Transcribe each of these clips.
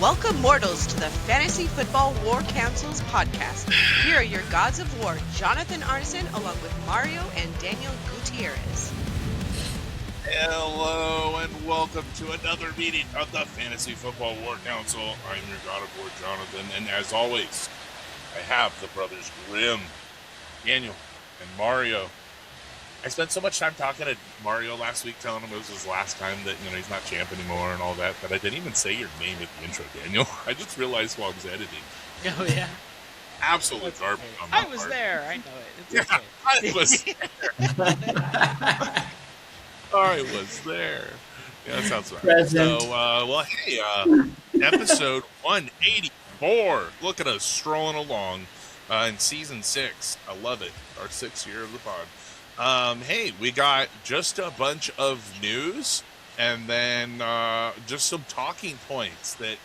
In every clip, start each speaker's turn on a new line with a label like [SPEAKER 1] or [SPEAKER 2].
[SPEAKER 1] Welcome, mortals, to the Fantasy Football War Council's podcast. Here are your gods of war, Jonathan Arneson, along with Mario and Daniel Gutierrez.
[SPEAKER 2] Hello, and welcome to another meeting of the Fantasy Football War Council. I'm your god of war, Jonathan, and as always, I have the brothers Grimm, Daniel, and Mario. I spent so much time talking to Mario last week, telling him it was his last time that, he's not champ anymore and all that I didn't even say your name at the intro, Daniel. I just realized while I was editing.
[SPEAKER 3] Oh, yeah.
[SPEAKER 2] Absolute garbage on my
[SPEAKER 3] part. I was there. I know it. It's okay.
[SPEAKER 2] I was there. I was there. Yeah, that sounds right.
[SPEAKER 4] Present.
[SPEAKER 2] So, episode 184. Look at us strolling along in season 6. I love it. Our 6th year of the pod. Hey, we got just a bunch of news and then just some talking points that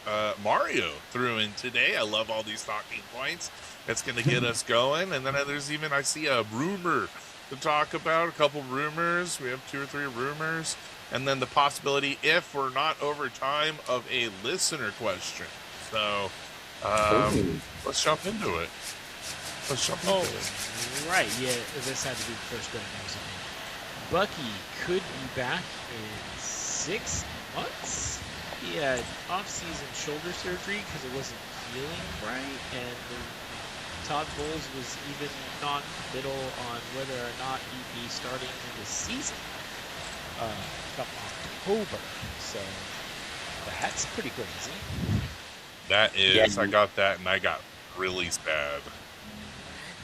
[SPEAKER 2] Mario threw in today. I love all these talking points. It's going to get us going. And then there's even, I see a rumor to talk about, a couple rumors. We have 2 or 3 rumors. And then the possibility, if we're not over time, of a listener question. So, let's jump into it.
[SPEAKER 3] Right, yeah, this had to be the first good news. Bucky could be back in 6 months. He had off-season shoulder surgery because it wasn't healing right, and Todd Bowles was even non-committal on whether or not he'd be starting the season come October. So that's pretty crazy.
[SPEAKER 2] That is, yeah. I got that, and I got really sad.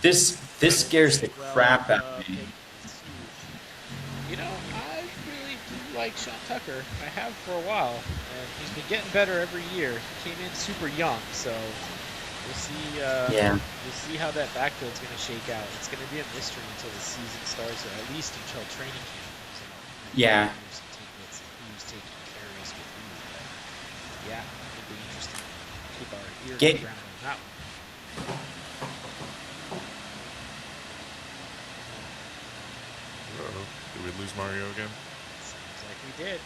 [SPEAKER 4] This scares the crap out of me.
[SPEAKER 3] I really do like Sean Tucker. I have for a while, and he's been getting better every year. He came in super young, so we'll see. We'll see how that backfield's going to shake out. It's going to be a mystery until the season starts, or at least until training camp comes in.
[SPEAKER 4] Yeah.
[SPEAKER 3] He was taking carries with me. Yeah, it'll be interesting. Keep our ear to the ground on that one.
[SPEAKER 2] Did we lose Mario again?
[SPEAKER 3] Seems like we did.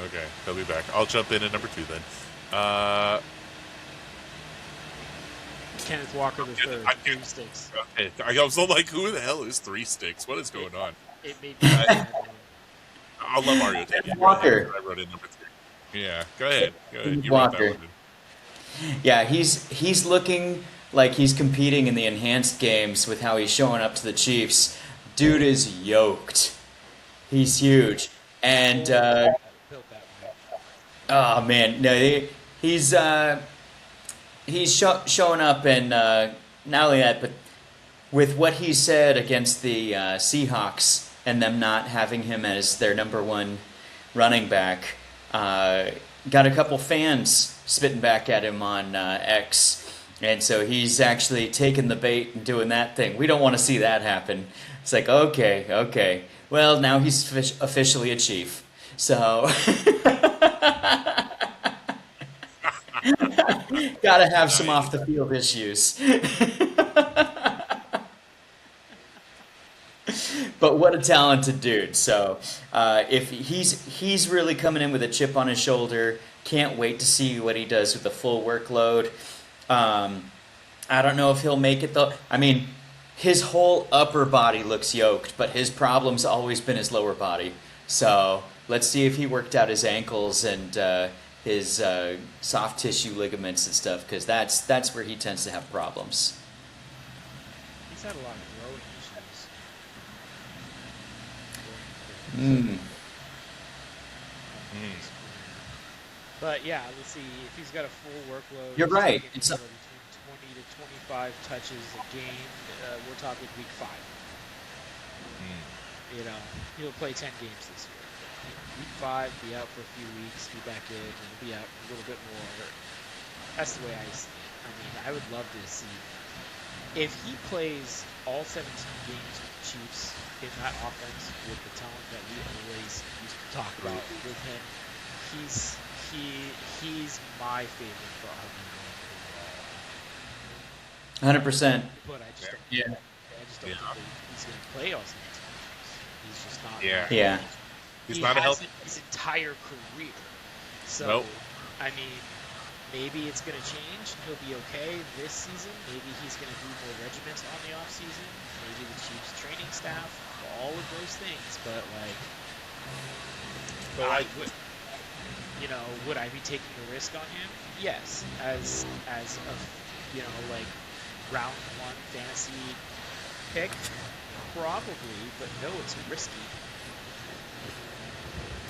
[SPEAKER 2] Okay, he'll be back. I'll jump in at number 2 then.
[SPEAKER 3] Kenneth Walker the third. 3 sticks.
[SPEAKER 2] Okay, I was like, who the hell is 3 sticks? What is going on?
[SPEAKER 3] It made me
[SPEAKER 2] I'll let Mario take it.
[SPEAKER 4] Walker.
[SPEAKER 2] I wrote in number 3. Yeah, go ahead. You
[SPEAKER 4] Walker.
[SPEAKER 2] wrote that one in.
[SPEAKER 4] Yeah, he's looking like he's competing in the enhanced games with how he's showing up to the Chiefs. Dude is yoked. He's huge, and oh man, no, he's showing up, and not only that, but with what he said against the Seahawks and them not having him as their number 1 running back, got a couple fans spitting back at him on X, and so he's actually taking the bait and doing that thing. We don't want to see that happen. It's like, okay. Well, now he's officially a Chief. So, gotta have some off the field issues. But what a talented dude. So, if he's really coming in with a chip on his shoulder, can't wait to see what he does with the full workload. I don't know if he'll make it though. I mean, his whole upper body looks yoked, but his problem's always been his lower body. So let's see if he worked out his ankles and his soft tissue ligaments and stuff, because that's where he tends to have problems.
[SPEAKER 3] He's had a lot of growing issues. But yeah, let's see if he's got a full workload.
[SPEAKER 4] You're right.
[SPEAKER 3] It's between 20 to 25 touches a game. We're talking week 5. He'll play 10 games this year. Week 5, be out for a few weeks, be back in, and be out a little bit more. That's the way I see it. I mean, I would love to see if he plays all 17 games with the Chiefs in that offense with the talent that we always used to talk about with him. He's my favorite for RB1 overall.
[SPEAKER 4] 100%.
[SPEAKER 3] But I just don't.
[SPEAKER 4] Yeah.
[SPEAKER 3] I just don't think that he's going to play all 17 games. He's just not.
[SPEAKER 4] Yeah.
[SPEAKER 2] He's not a healthy.
[SPEAKER 3] His entire career. So,
[SPEAKER 2] nope.
[SPEAKER 3] I mean, maybe it's going to change and he'll be okay this season. Maybe he's going to do more regiments on the off season. Maybe the Chiefs training staff, all of those things. But would, would I be taking a risk on him? Yes, as a round one fantasy pick, probably. But no, it's risky.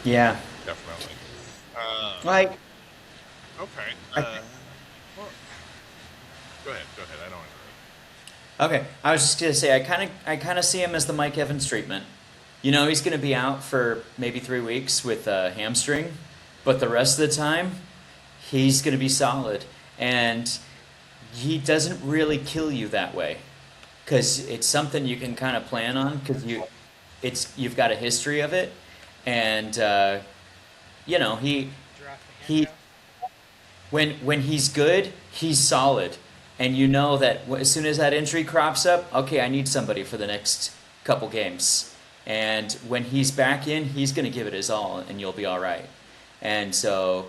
[SPEAKER 4] Yeah.
[SPEAKER 2] Definitely.
[SPEAKER 4] Like,
[SPEAKER 2] Okay. Well, go ahead. I don't want
[SPEAKER 4] okay, I was just gonna say I kind of see him as the Mike Evans treatment. You know, he's gonna be out for maybe 3 weeks with a hamstring, but the rest of the time, he's gonna be solid, and he doesn't really kill you that way, because it's something you can kind of plan on, because you've got a history of it, and you know
[SPEAKER 3] Drop the
[SPEAKER 4] he
[SPEAKER 3] hand out.
[SPEAKER 4] when he's good, he's solid, and you know that as soon as that injury crops up, okay, I need somebody for the next couple games, and when he's back in, he's going to give it his all, and you'll be all right. And so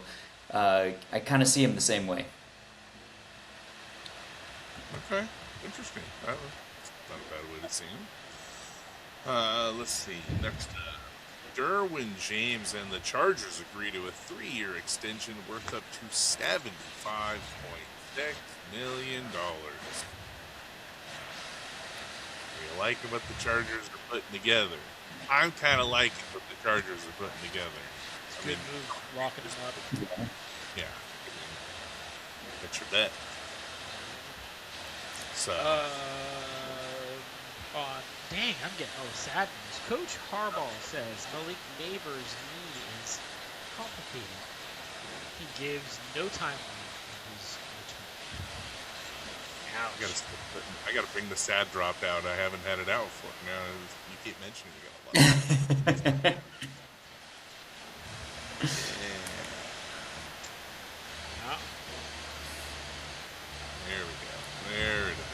[SPEAKER 4] I kind of see him the same way.
[SPEAKER 2] to. Okay. Interesting. That's not a bad way to see him. Let's see. Next, Derwin James and the Chargers agree to a 3-year extension worth up to $75.6 million. We like what the Chargers are putting together. I'm kind of liking what the Chargers are putting together.
[SPEAKER 3] It's a good move, locking him up.
[SPEAKER 2] Yeah. That's your bet. So,
[SPEAKER 3] Dang, I'm getting sad news. Coach Harbaugh says Malik Neighbors' knee is complicated. He gives no timeline on his return.
[SPEAKER 2] I gotta bring the sad drop out. I haven't had it out for now. You keep mentioning it a lot.
[SPEAKER 3] Yeah.
[SPEAKER 2] There we go. There it is.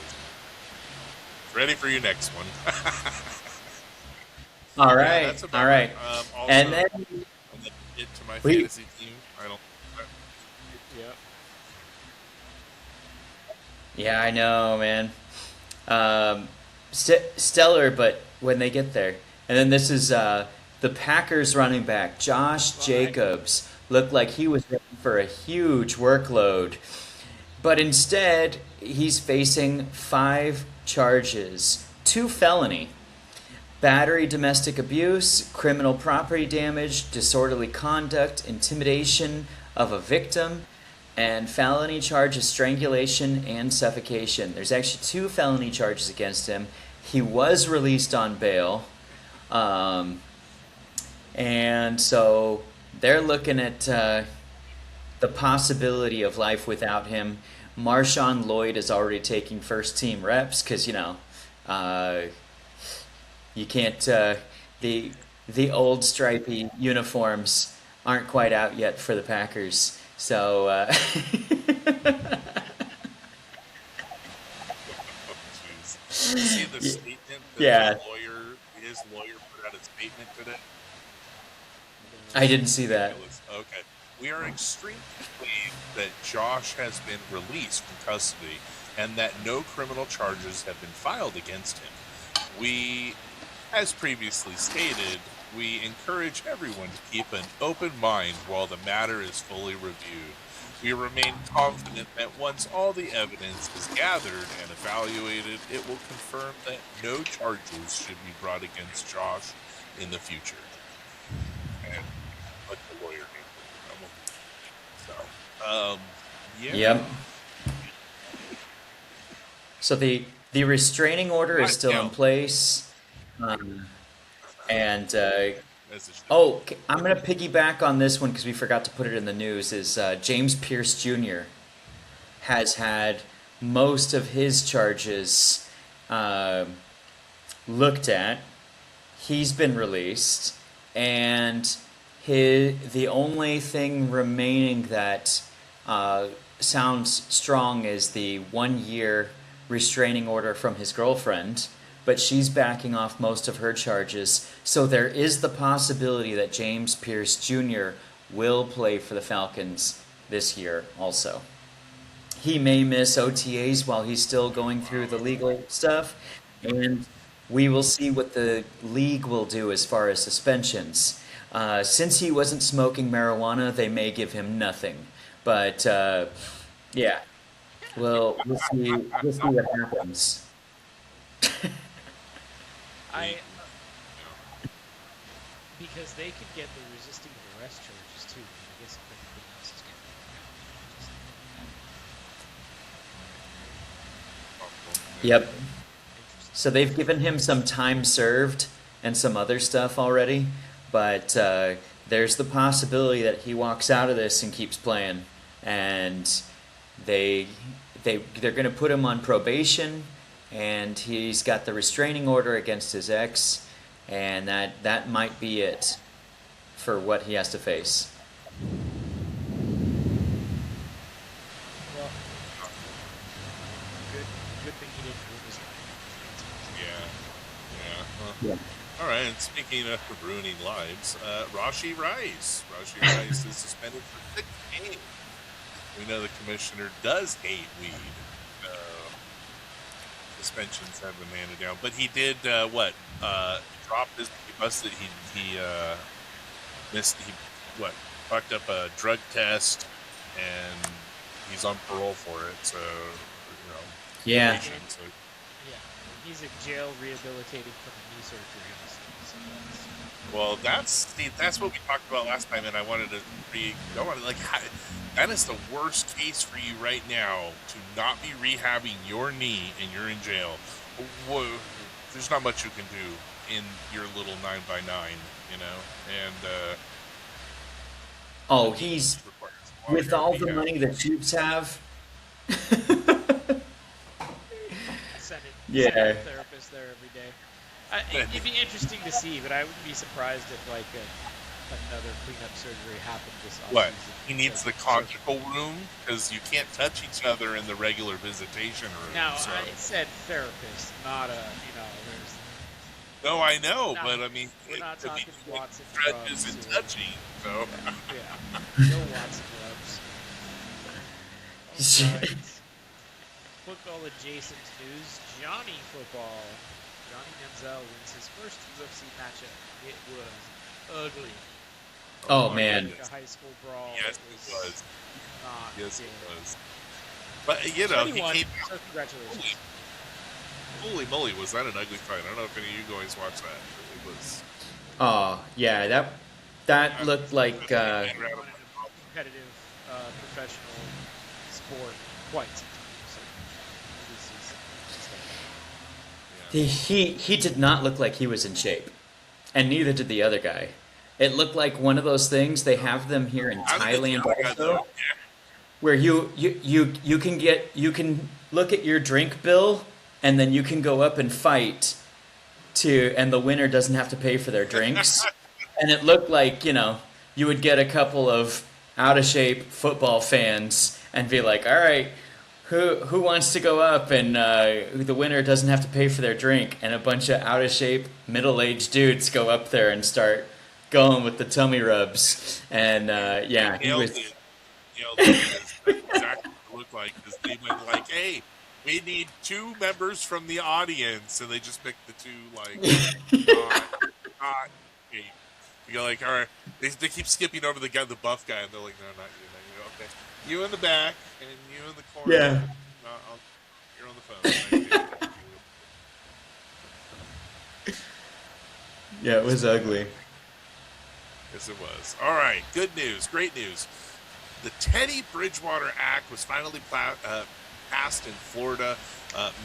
[SPEAKER 2] Ready for your next one.
[SPEAKER 4] All
[SPEAKER 2] Yeah,
[SPEAKER 4] right,
[SPEAKER 2] that's about
[SPEAKER 4] all right.
[SPEAKER 2] Also,
[SPEAKER 4] And then
[SPEAKER 2] get to my
[SPEAKER 4] we
[SPEAKER 2] fantasy team. I don't.
[SPEAKER 3] Yep.
[SPEAKER 4] Yeah, I know, man. Stellar, but when they get there. And then this is the Packers running back, Josh Jacobs. Looked like he was ready for a huge workload. But instead, he's facing 5 charges, 2 felony. Battery, domestic abuse, criminal property damage, disorderly conduct, intimidation of a victim, and felony charges strangulation and suffocation. There's actually 2 felony charges against him. He was released on bail. And so they're looking at the possibility of life without him. Marshawn Lloyd is already taking first team reps because, you can't, the old stripy uniforms aren't quite out yet for the Packers. So,
[SPEAKER 2] Oh, jeez. See the statement that
[SPEAKER 4] yeah,
[SPEAKER 2] his lawyer put out a statement today.
[SPEAKER 4] I didn't see that.
[SPEAKER 2] Ridiculous. Okay. We are extremely pleased that Josh has been released from custody and that no criminal charges have been filed against him. We, as previously stated, we encourage everyone to keep an open mind while the matter is fully reviewed. We remain confident that once all the evidence is gathered and evaluated, it will confirm that no charges should be brought against Josh in the future. And let the lawyer handle it. So, yeah.
[SPEAKER 4] Yep. So the restraining order is still in place. And I'm going to piggyback on this one because we forgot to put it in the news. Is James Pierce Jr. has had most of his charges looked at. He's been released, and the only thing remaining that sounds strong is the 1-year restraining order from his girlfriend. But she's backing off most of her charges. So there is the possibility that James Pierce Jr. will play for the Falcons this year also. He may miss OTAs while he's still going through the legal stuff, and we will see what the league will do as far as suspensions. Since he wasn't smoking marijuana, they may give him nothing. But yeah, we'll see. We'll see what happens.
[SPEAKER 3] I because they could get the resisting arrest charges too. I guess if everybody else is getting
[SPEAKER 4] Yep.
[SPEAKER 3] interesting.
[SPEAKER 4] So they've given him some time served and some other stuff already, but there's the possibility that he walks out of this and keeps playing, and they they're going to put him on probation, and he's got the restraining order against his ex, and that might be it for what he has to face.
[SPEAKER 3] Well, good thing he didn't ruin his life.
[SPEAKER 2] Yeah. All right. And speaking of ruining lives, Rashi Rice. Rashi Rice is suspended for 6 games. We know the commissioner does hate weed. Suspensions have been handed down, but he did drop his. He busted. He missed. He fucked up a drug test, and he's on parole for it. So
[SPEAKER 4] Yeah.
[SPEAKER 2] probation, so
[SPEAKER 3] Yeah, he's in jail rehabilitating from a knee surgery. So
[SPEAKER 2] well, that's what we talked about last time, and I wanted to go on. Like, that is the worst case for you right now, to not be rehabbing your knee and you're in jail. Whoa, there's not much you can do in your little 9x9, and
[SPEAKER 4] Oh, he's with all the money the Chiefs have.
[SPEAKER 3] send
[SPEAKER 4] Yeah.
[SPEAKER 3] a therapist there every day. It'd be interesting to see, but I wouldn't be surprised if another cleanup surgery happened this offseason.
[SPEAKER 2] What? He needs the conjugal room because you can't touch each other in the regular visitation room.
[SPEAKER 3] Now,
[SPEAKER 2] so.
[SPEAKER 3] I said therapist, not there's...
[SPEAKER 2] No, I know,
[SPEAKER 3] No,
[SPEAKER 2] but I mean,
[SPEAKER 3] we're not
[SPEAKER 2] it could be
[SPEAKER 3] talking Watson
[SPEAKER 2] stretches
[SPEAKER 3] drugs
[SPEAKER 2] and
[SPEAKER 3] or-
[SPEAKER 2] touching. So
[SPEAKER 3] Yeah, no Watson gloves. Alright. Football adjacent news, Johnny football. Johnny Manziel wins his first UFC matchup. It was ugly.
[SPEAKER 4] Oh,
[SPEAKER 2] my
[SPEAKER 4] man.
[SPEAKER 2] goodness.
[SPEAKER 3] Like a high school brawl.
[SPEAKER 2] Yes,
[SPEAKER 3] it
[SPEAKER 2] it was.
[SPEAKER 3] not
[SPEAKER 2] Yes, it
[SPEAKER 3] good.
[SPEAKER 2] was. But he
[SPEAKER 3] 21,
[SPEAKER 2] came
[SPEAKER 3] so congratulations.
[SPEAKER 2] Holy moly, was that an ugly fight? I don't know if any of you guys watched that. It was.
[SPEAKER 4] Oh, yeah, that looked like
[SPEAKER 3] Competitive professional sport quite some time. So this is
[SPEAKER 4] he did not look like he was in shape, and neither did the other guy. It looked like one of those things they have them here in
[SPEAKER 2] How did
[SPEAKER 4] Thailand
[SPEAKER 2] the other guy
[SPEAKER 4] also,
[SPEAKER 2] look?
[SPEAKER 4] where you can look at your drink bill, and then you can go up and fight and the winner doesn't have to pay for their drinks. And it looked like, you would get a couple of out of shape football fans and be like, all right, who wants to go up, and the winner doesn't have to pay for their drink, and a bunch of out of shape middle-aged dudes go up there and start going with the tummy rubs. And yeah, he
[SPEAKER 2] Nailed
[SPEAKER 4] was.
[SPEAKER 2] it. That's exactly what it looked like. Because they went like, "Hey, we need 2 members from the audience," and they just picked the 2 not. Hey. You go like, all right. They keep skipping over the buff guy, and they're like, "No, not you. No, you. Okay, you in the back and you in the corner.
[SPEAKER 4] Yeah.
[SPEAKER 2] You're on the phone."
[SPEAKER 4] Yeah, it was ugly.
[SPEAKER 2] Yes, it was. All right, good news, great news. The Teddy Bridgewater Act was finally passed in Florida.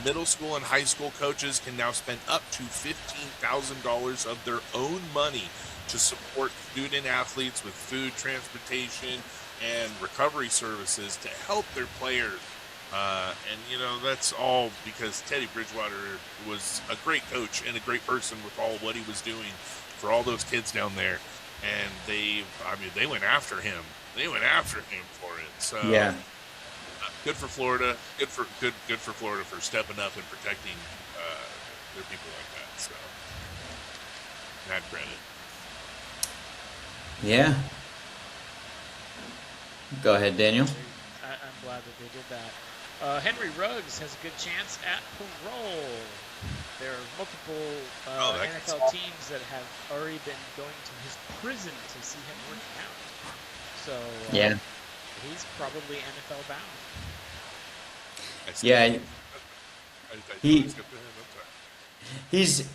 [SPEAKER 2] Middle school and high school coaches can now spend up to $15,000 of their own money to support student athletes with food, transportation, and recovery services to help their players. And that's all because Teddy Bridgewater was a great coach and a great person with all what he was doing for all those kids down there. And they went after him. They went after him for it. So
[SPEAKER 4] Yeah.
[SPEAKER 2] good for Florida. Good for Florida for stepping up and protecting their people like that. So mad credit.
[SPEAKER 4] Yeah. Go ahead, Daniel.
[SPEAKER 3] I'm glad that they did that. Henry Ruggs has a good chance at parole. There are multiple
[SPEAKER 2] Oh, that could
[SPEAKER 3] NFL
[SPEAKER 2] solve.
[SPEAKER 3] teams that have already been going to his prison to see him working out. So
[SPEAKER 4] Yeah.
[SPEAKER 3] he's probably NFL bound.
[SPEAKER 2] I skipped.
[SPEAKER 4] Yeah.
[SPEAKER 2] I totally
[SPEAKER 4] He
[SPEAKER 2] skipped ahead. I'm sorry.
[SPEAKER 4] he's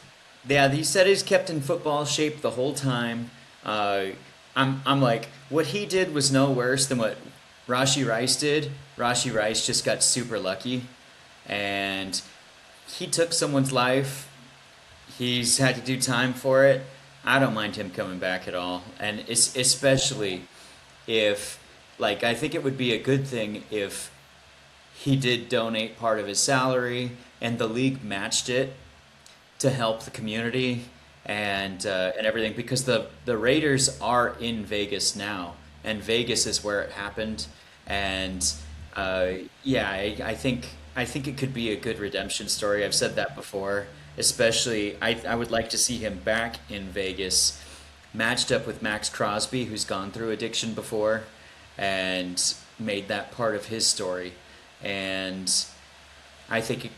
[SPEAKER 4] yeah. He said he's kept in football shape the whole time. Uh, I'm like, what he did was no worse than what Rashi Rice did. Rashi Rice just got super lucky, and he took someone's life. He's had to do time for it. I don't mind him coming back at all, and it's especially if, like, I think it would be a good thing if he did donate part of his salary and the league matched it to help the community and everything, because the Raiders are in Vegas now, and Vegas is where it happened, and uh, yeah, I think it could be a good redemption story. I've said that before. Especially, I would like to see him back in Vegas, matched up with Max Crosby, who's gone through addiction before, and made that part of his story. And I think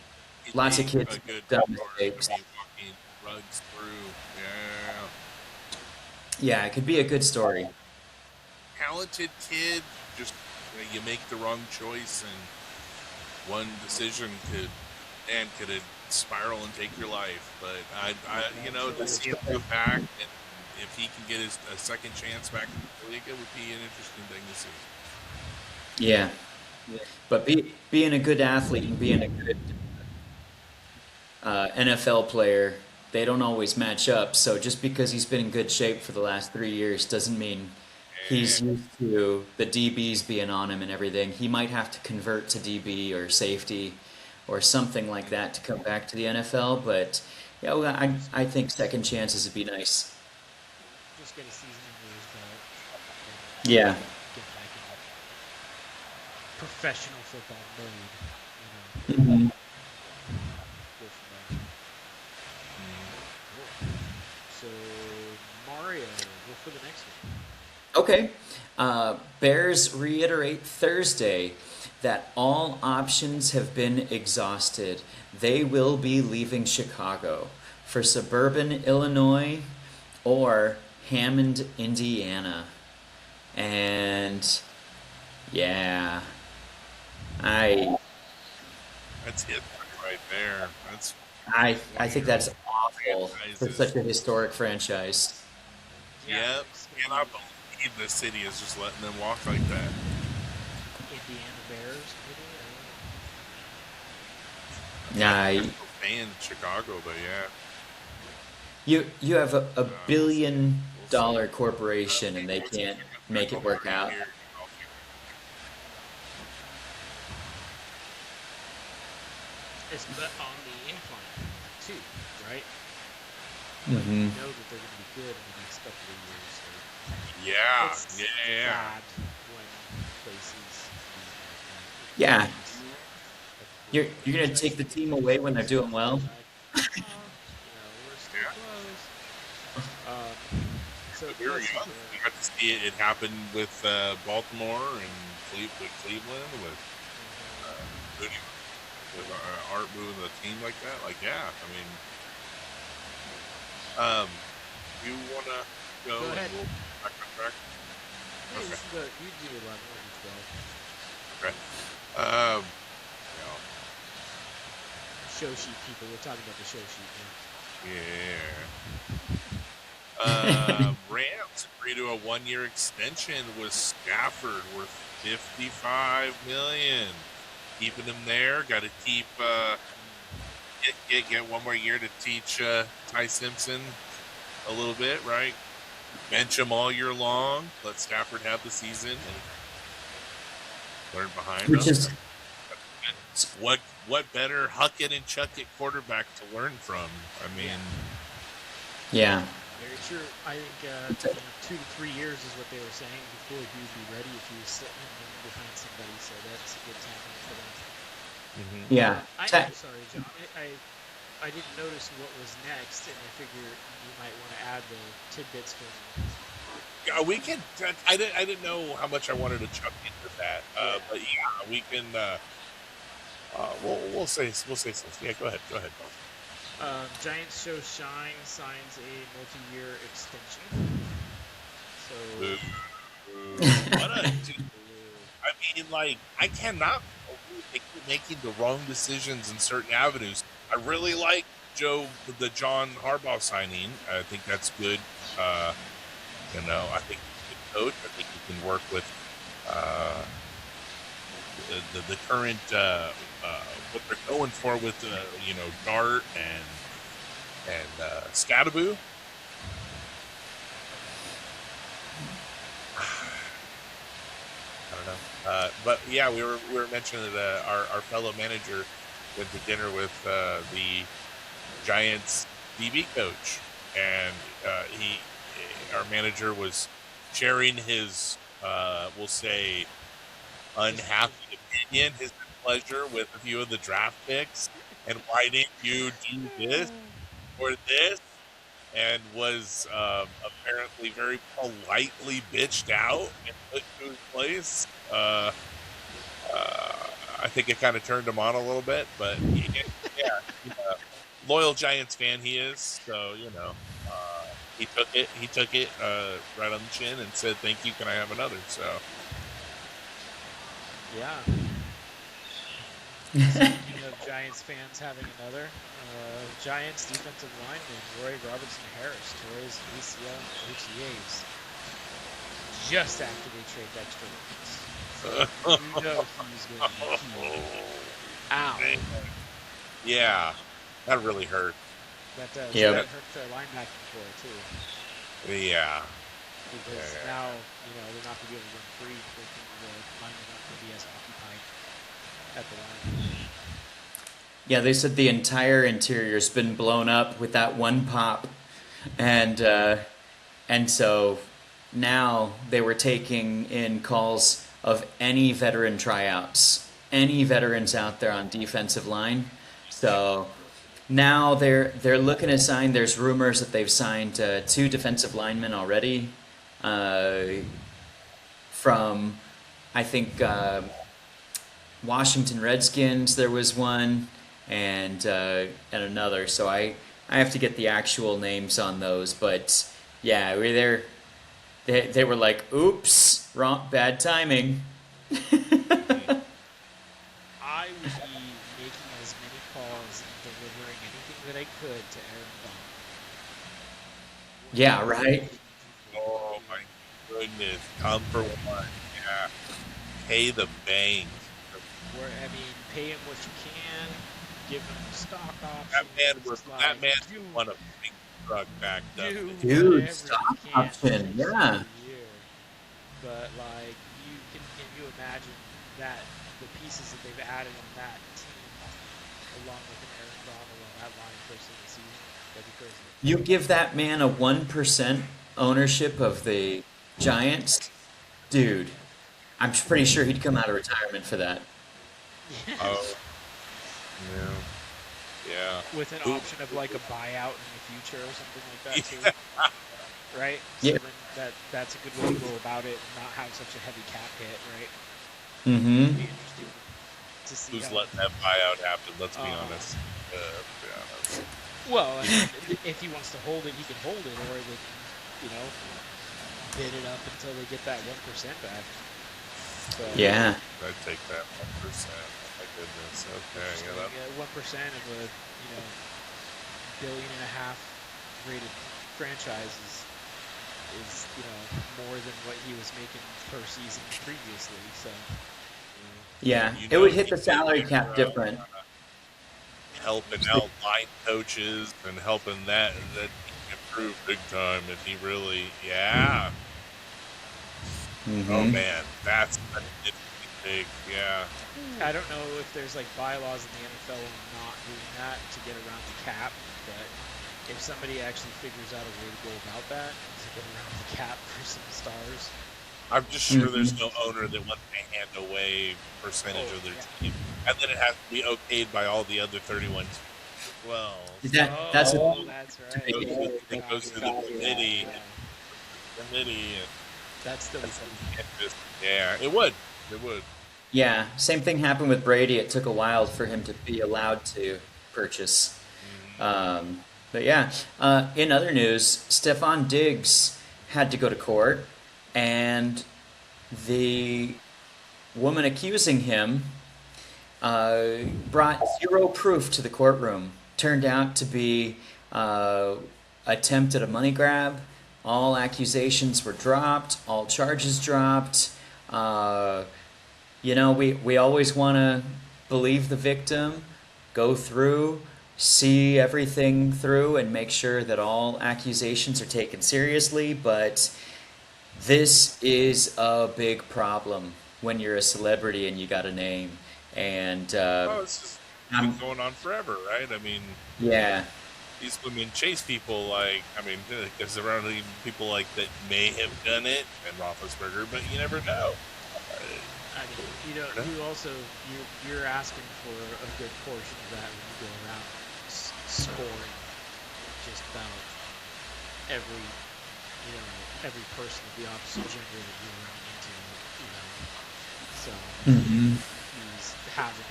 [SPEAKER 2] He'd
[SPEAKER 4] lots of
[SPEAKER 2] be
[SPEAKER 4] kids
[SPEAKER 2] a good
[SPEAKER 4] have done
[SPEAKER 2] mentor to
[SPEAKER 4] mistakes.
[SPEAKER 2] be walking Rugs through. Yeah.
[SPEAKER 4] Yeah, it could be a good story.
[SPEAKER 2] Talented kid, just you make the wrong choice and one decision could it spiral and take your life. But to see him come back and if he can get a second chance back in the league, it would be an interesting thing to see.
[SPEAKER 4] Yeah, but being a good athlete and being a good NFL player, they don't always match up. So just because he's been in good shape for the last 3 years doesn't mean
[SPEAKER 2] And
[SPEAKER 4] he's used to the DBs being on him and everything. He might have to convert to DB or safety or something like that to come back to the NFL. But yeah, well, I think second chances would be nice.
[SPEAKER 3] Just get a season under his belt and
[SPEAKER 4] Yeah.
[SPEAKER 3] get back in professional football mode.
[SPEAKER 4] hmm
[SPEAKER 3] Go from there. Cool. So Mario, go for the next one.
[SPEAKER 4] Okay. Bears reiterate Thursday that all options have been exhausted. They will be leaving Chicago for suburban Illinois or Hammond, Indiana. And yeah, I
[SPEAKER 2] that's it right there. That's
[SPEAKER 4] I
[SPEAKER 2] one of
[SPEAKER 4] think
[SPEAKER 2] your
[SPEAKER 4] that's awful for
[SPEAKER 2] franchises.
[SPEAKER 4] such a historic franchise.
[SPEAKER 3] Yeah,
[SPEAKER 2] Yep.
[SPEAKER 3] it's
[SPEAKER 2] And
[SPEAKER 3] gonna
[SPEAKER 2] I
[SPEAKER 3] be
[SPEAKER 2] believe the city is just letting them walk like that.
[SPEAKER 3] Indiana Bears, maybe. I don't know.
[SPEAKER 2] I'm not
[SPEAKER 4] Nah,
[SPEAKER 2] a fan of Chicago, but yeah.
[SPEAKER 4] you have a
[SPEAKER 2] We'll,
[SPEAKER 4] billion
[SPEAKER 2] we'll see.
[SPEAKER 4] dollar corporation and they
[SPEAKER 2] Once again,
[SPEAKER 4] can't
[SPEAKER 2] back
[SPEAKER 4] make it
[SPEAKER 2] over
[SPEAKER 4] work out.
[SPEAKER 2] here.
[SPEAKER 3] It's on the incline too, right? Like we
[SPEAKER 4] hmm
[SPEAKER 3] know that they're going to be good in the next couple of years. So
[SPEAKER 2] Yeah,
[SPEAKER 3] it's
[SPEAKER 2] yeah.
[SPEAKER 3] bad when places leave like that. It
[SPEAKER 4] Yeah,
[SPEAKER 3] ruins a
[SPEAKER 4] you're
[SPEAKER 3] great
[SPEAKER 4] you're gonna
[SPEAKER 3] franchise
[SPEAKER 4] take the
[SPEAKER 3] that
[SPEAKER 4] team
[SPEAKER 3] people
[SPEAKER 4] away
[SPEAKER 3] feel
[SPEAKER 4] when they're doing well.
[SPEAKER 3] nostalgia like, oh, we're still
[SPEAKER 2] Yeah.
[SPEAKER 3] close. Um, so
[SPEAKER 2] But we were
[SPEAKER 3] let's see
[SPEAKER 2] young.
[SPEAKER 3] here.
[SPEAKER 2] We got to see it happen with Baltimore and Cleveland with
[SPEAKER 3] Mhm.
[SPEAKER 2] Moody, with Art moving the team like that. Like, yeah, I mean, you want to go
[SPEAKER 3] Go
[SPEAKER 2] and
[SPEAKER 3] ahead.
[SPEAKER 2] we'll back on track?
[SPEAKER 3] Hey,
[SPEAKER 2] Okay,
[SPEAKER 3] this is you do 11 or do 12.
[SPEAKER 2] okay. Um, yeah,
[SPEAKER 3] Show sheet people. We're talking about the show sheet here.
[SPEAKER 2] yeah. Rams agree to a 1-year extension with Stafford worth $55 million. Keeping him there. Got to keep get one more year to teach Ty Simpson a little bit, right? Bench him all year long. Let Stafford have the season and learn behind
[SPEAKER 4] Which
[SPEAKER 2] him.
[SPEAKER 4] is
[SPEAKER 2] What better huck it and chuck it quarterback to learn from? I mean,
[SPEAKER 4] yeah.
[SPEAKER 3] Very true. I think 2 to 3 years is what they were saying before he would be ready if he was sitting in behind somebody. So that's a good timing for them.
[SPEAKER 4] Yeah.
[SPEAKER 3] I'm
[SPEAKER 4] Ta-
[SPEAKER 3] sorry, John. I didn't notice what was next, and I figure you might want to add the tidbits from
[SPEAKER 2] We can. I didn't know how much I wanted to chuck into that,
[SPEAKER 3] Yeah.
[SPEAKER 2] but yeah, we can. We'll say something. Yeah, go ahead. Go ahead.
[SPEAKER 3] Giants show Shine signs a multi-year extension. So,
[SPEAKER 2] Boo. What a dude. I mean, like, I cannot believe they keep making the wrong decisions in certain avenues. I really like the John Harbaugh signing. I think that's good. I think he's a good coach. I think he can work with uh, the current what they're going for with Dart and Scattaboo. I don't know. But yeah, we were mentioning that our fellow manager went to dinner with the Giants DB coach, and our manager was sharing his, we'll say, unhappy opinion, his displeasure with a few of the draft picks, and why didn't you do this or this? And was apparently very politely bitched out and put to his place. I think it kind of turned him on a little bit, but yeah, loyal Giants fan he is. So he took it. He took it right on the chin and said, "Thank you. Can I have another?" So
[SPEAKER 3] yeah. Speaking of Giants fans having another, Giants defensive lineman Roy Robertson Harris tears ACL and OTAs just after they trade Dexter Lawrence. So you know he's going to be key. Ow.
[SPEAKER 2] Yeah, that really hurt.
[SPEAKER 3] That does.
[SPEAKER 4] Yeah.
[SPEAKER 3] That hurt their linebacking core too.
[SPEAKER 2] Yeah.
[SPEAKER 3] Because now, they're not going to be able to run free. The linemen aren't going to be as occupied at the line.
[SPEAKER 4] Yeah, they said the entire interior's been blown up with that one pop, and so now they were taking in calls of any veteran tryouts, any veterans out there on defensive line. So now they're looking to sign. There's rumors that they've signed 2 defensive linemen already, from I think Washington Redskins. There was one. And another. So I have to get the actual names on those. But yeah, they were like, "Oops, wrong, bad timing."
[SPEAKER 3] I would be making as many calls and delivering anything that I could to Aaron Donald.
[SPEAKER 4] Yeah, right.
[SPEAKER 2] Oh my goodness! Come for one. Yeah. Pay the bank.
[SPEAKER 3] Pay him what you can. Give him stock options.
[SPEAKER 2] That man won a big truck backed up.
[SPEAKER 4] Dude, stock option, yeah.
[SPEAKER 3] But can you imagine that the pieces that they've added on that team, along with an Aaron Donald on that line for the season? That'd be crazy.
[SPEAKER 4] You give that man a 1% ownership of the Giants, dude. I'm pretty sure he'd come out of retirement for that.
[SPEAKER 2] Oh. Yeah.
[SPEAKER 3] With an option of like a buyout in the future or something like that too. Right?
[SPEAKER 4] Yeah.
[SPEAKER 3] So then that's a good way to go about it and not have such a heavy cap hit, right?
[SPEAKER 4] Mm-hmm.
[SPEAKER 3] Be interesting to see
[SPEAKER 2] Who's letting that buyout happen? Let's be honest.
[SPEAKER 3] Well, if he wants to hold it, he can hold it, or they can, bid it up until they get that 1% back. So,
[SPEAKER 4] Yeah.
[SPEAKER 2] I'd take that 1%. My goodness. Okay.
[SPEAKER 3] Yeah, 1% of a $1.5 billion rated franchise is more than what he was making per season previously. So
[SPEAKER 4] Yeah, it would hit the salary cap different.
[SPEAKER 2] Helping out line coaches and helping that improve big time if he really, yeah.
[SPEAKER 4] Mm-hmm.
[SPEAKER 2] Oh man, that's big, yeah.
[SPEAKER 3] I don't know if there's like bylaws in the NFL on not doing that to get around the cap, but if somebody actually figures out a way to go about that to get around the cap for some stars.
[SPEAKER 2] I'm just sure there's no owner that wants to hand away percentage of their team, and then it has to be okayed by all the other 31 teams as well.
[SPEAKER 4] That's
[SPEAKER 3] right.
[SPEAKER 2] It goes through the committee. committee. And
[SPEAKER 3] That's still be funny.
[SPEAKER 2] yeah, it would. It would.
[SPEAKER 4] Yeah, same thing happened with Brady. It took a while for him to be allowed to purchase.
[SPEAKER 2] Mhm.
[SPEAKER 4] Um, but yeah, in other news, Stefan Diggs had to go to court, and the woman accusing him brought zero proof to the courtroom. Turned out to be attempt at a money grab. All accusations were dropped. All charges dropped. Uh, we always want to believe the victim, go through, see everything through, and make sure that all accusations are taken seriously. But this is a big problem when you're a celebrity and you got a name. And
[SPEAKER 2] Oh, it's just been
[SPEAKER 4] I'm,
[SPEAKER 2] going on forever, right? I mean,
[SPEAKER 4] yeah,
[SPEAKER 2] these women chase people because there are even people like that may have done it, and Roethlisberger, but you never know.
[SPEAKER 3] I mean, you're asking for a good portion of that when you go around scoring just about every, every person of the opposite gender that you're running into. So
[SPEAKER 4] hmm
[SPEAKER 3] he's having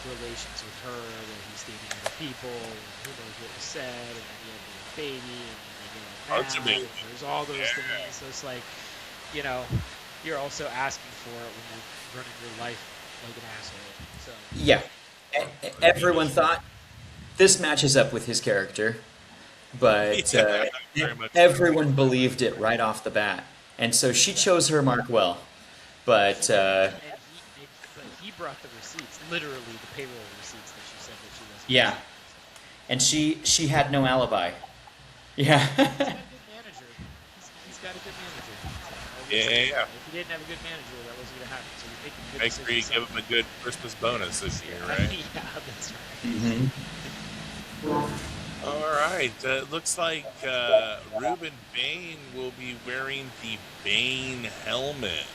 [SPEAKER 3] relations with her, where he's dating other people, and who knows what was said, and then he had a baby, and then they get all
[SPEAKER 2] Parts of
[SPEAKER 3] mad,
[SPEAKER 2] it.
[SPEAKER 3] and there's all those
[SPEAKER 2] Yeah.
[SPEAKER 3] things. So it's like, you're also asking for it when you're running your life like an asshole. So
[SPEAKER 4] yeah. Everyone thought this matches up with his character, but
[SPEAKER 2] Yeah, very much.
[SPEAKER 4] everyone believed it right off the bat, and so she chose her mark well. But
[SPEAKER 3] but he brought the receipts, literally the payroll receipts that she said that she wasn't.
[SPEAKER 4] yeah, and she had no alibi. Yeah.
[SPEAKER 3] He's got a good manager. He's got a good manager. So,
[SPEAKER 2] Yeah.
[SPEAKER 3] if he didn't have a good manager, that wasn't going to happen. So he's making good
[SPEAKER 2] Make sure you
[SPEAKER 3] decisions.
[SPEAKER 2] give him a good Christmas bonus this year, right?
[SPEAKER 3] Yeah, that's right.
[SPEAKER 4] hmm
[SPEAKER 2] All right. Looks like Reuben Bain will be wearing the Bane helmet.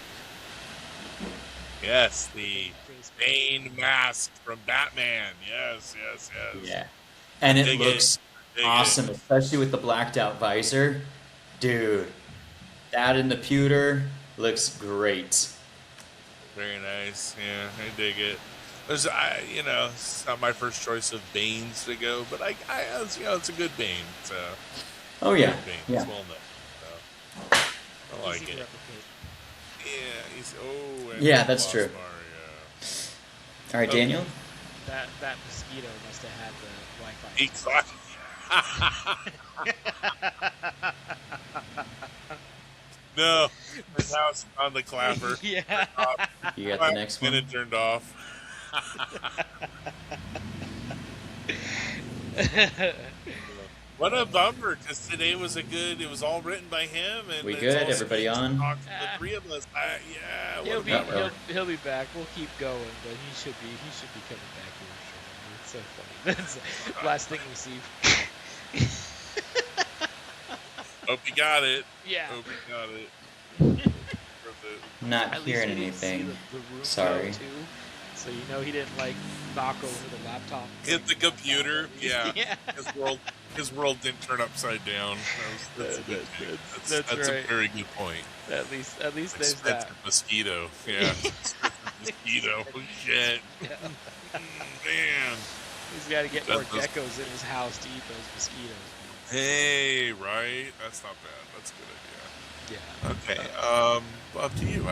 [SPEAKER 2] Yes, the Bane mask from Batman. Yes.
[SPEAKER 4] Yeah, and it
[SPEAKER 2] Dig
[SPEAKER 4] looks
[SPEAKER 2] Dig it.
[SPEAKER 4] awesome, especially with the blacked out visor. Dude, that in the pewter looks great.
[SPEAKER 2] Very nice. Yeah, I dig it. It's not my first choice of Banes to go, but it's a good Bane. It's a
[SPEAKER 4] Oh yeah,
[SPEAKER 2] good Bane.
[SPEAKER 4] yeah.
[SPEAKER 2] It's well known. So I like
[SPEAKER 3] Easy to
[SPEAKER 2] it.
[SPEAKER 3] replicate.
[SPEAKER 2] And
[SPEAKER 4] Yeah,
[SPEAKER 2] we
[SPEAKER 4] that's
[SPEAKER 2] lost
[SPEAKER 4] true.
[SPEAKER 2] Mario.
[SPEAKER 4] All right,
[SPEAKER 2] Okay.
[SPEAKER 4] Daniel.
[SPEAKER 3] That mosquito must have had the Wi-Fi.
[SPEAKER 2] Exactly. No, his house on the clapper.
[SPEAKER 3] Yeah.
[SPEAKER 4] You got the next one.
[SPEAKER 2] Minute turned off. What a bummer, because today was it was all written by him. And
[SPEAKER 4] We
[SPEAKER 2] it's
[SPEAKER 4] good?
[SPEAKER 2] all
[SPEAKER 4] Everybody
[SPEAKER 2] speech
[SPEAKER 4] on?
[SPEAKER 2] talk from the three of us. Yeah.
[SPEAKER 3] He'll
[SPEAKER 2] What
[SPEAKER 3] be
[SPEAKER 2] a
[SPEAKER 4] Uh-oh.
[SPEAKER 2] bummer.
[SPEAKER 3] he'll be back. We'll keep going, but he should be coming back here shortly. It's so funny. That's the last thing we see.
[SPEAKER 2] Hope you got it.
[SPEAKER 3] Yeah.
[SPEAKER 2] Hope you got it.
[SPEAKER 4] Not
[SPEAKER 3] At least
[SPEAKER 4] hearing
[SPEAKER 3] we didn't see
[SPEAKER 4] anything.
[SPEAKER 3] the room
[SPEAKER 4] Sorry.
[SPEAKER 3] go, too. So he didn't knock over the laptop.
[SPEAKER 2] Hit the computer. Yeah.
[SPEAKER 3] Yeah.
[SPEAKER 2] His world didn't turn upside down. That's a good thing. That's
[SPEAKER 3] right.
[SPEAKER 2] a very good point.
[SPEAKER 3] At least there's
[SPEAKER 2] Expensive
[SPEAKER 3] that.
[SPEAKER 2] mosquito. Yeah. Mosquito. Shit.
[SPEAKER 3] Yeah.
[SPEAKER 2] Man.
[SPEAKER 3] He's got to get more
[SPEAKER 2] That was-
[SPEAKER 3] geckos in his house to eat those mosquitoes.
[SPEAKER 2] Hey, right? That's not bad. That's a good idea.
[SPEAKER 3] Yeah.
[SPEAKER 2] Okay. Up to you.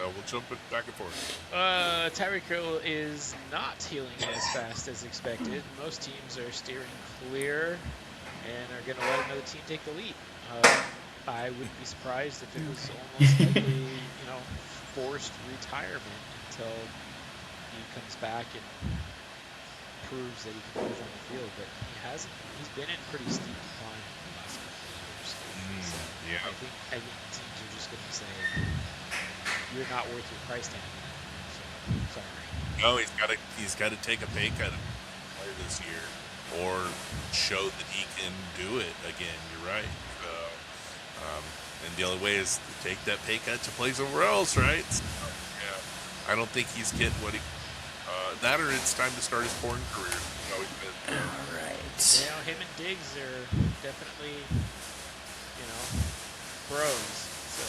[SPEAKER 2] So we'll jump it back and forth.
[SPEAKER 3] Tyreek Hill is not healing as fast as expected. Most teams are steering clear and are going to let another team take the lead. I wouldn't be surprised if it was almost like a forced retirement until he comes back and proves that he can move on the field. But he hasn't. He's been in pretty steep decline in the last couple of years. So
[SPEAKER 2] Yeah.
[SPEAKER 3] I think teams are just going to say, you're not worth your price tag. So, sorry.
[SPEAKER 2] No, he's got to take a pay cut later this year, or show that he can do it again. You're right. And the only way is to take that pay cut to play somewhere else, right? So, yeah, I don't think he's getting what he. That or it's time to start his porn career.
[SPEAKER 4] All right.
[SPEAKER 3] Him and Diggs are definitely, pros. So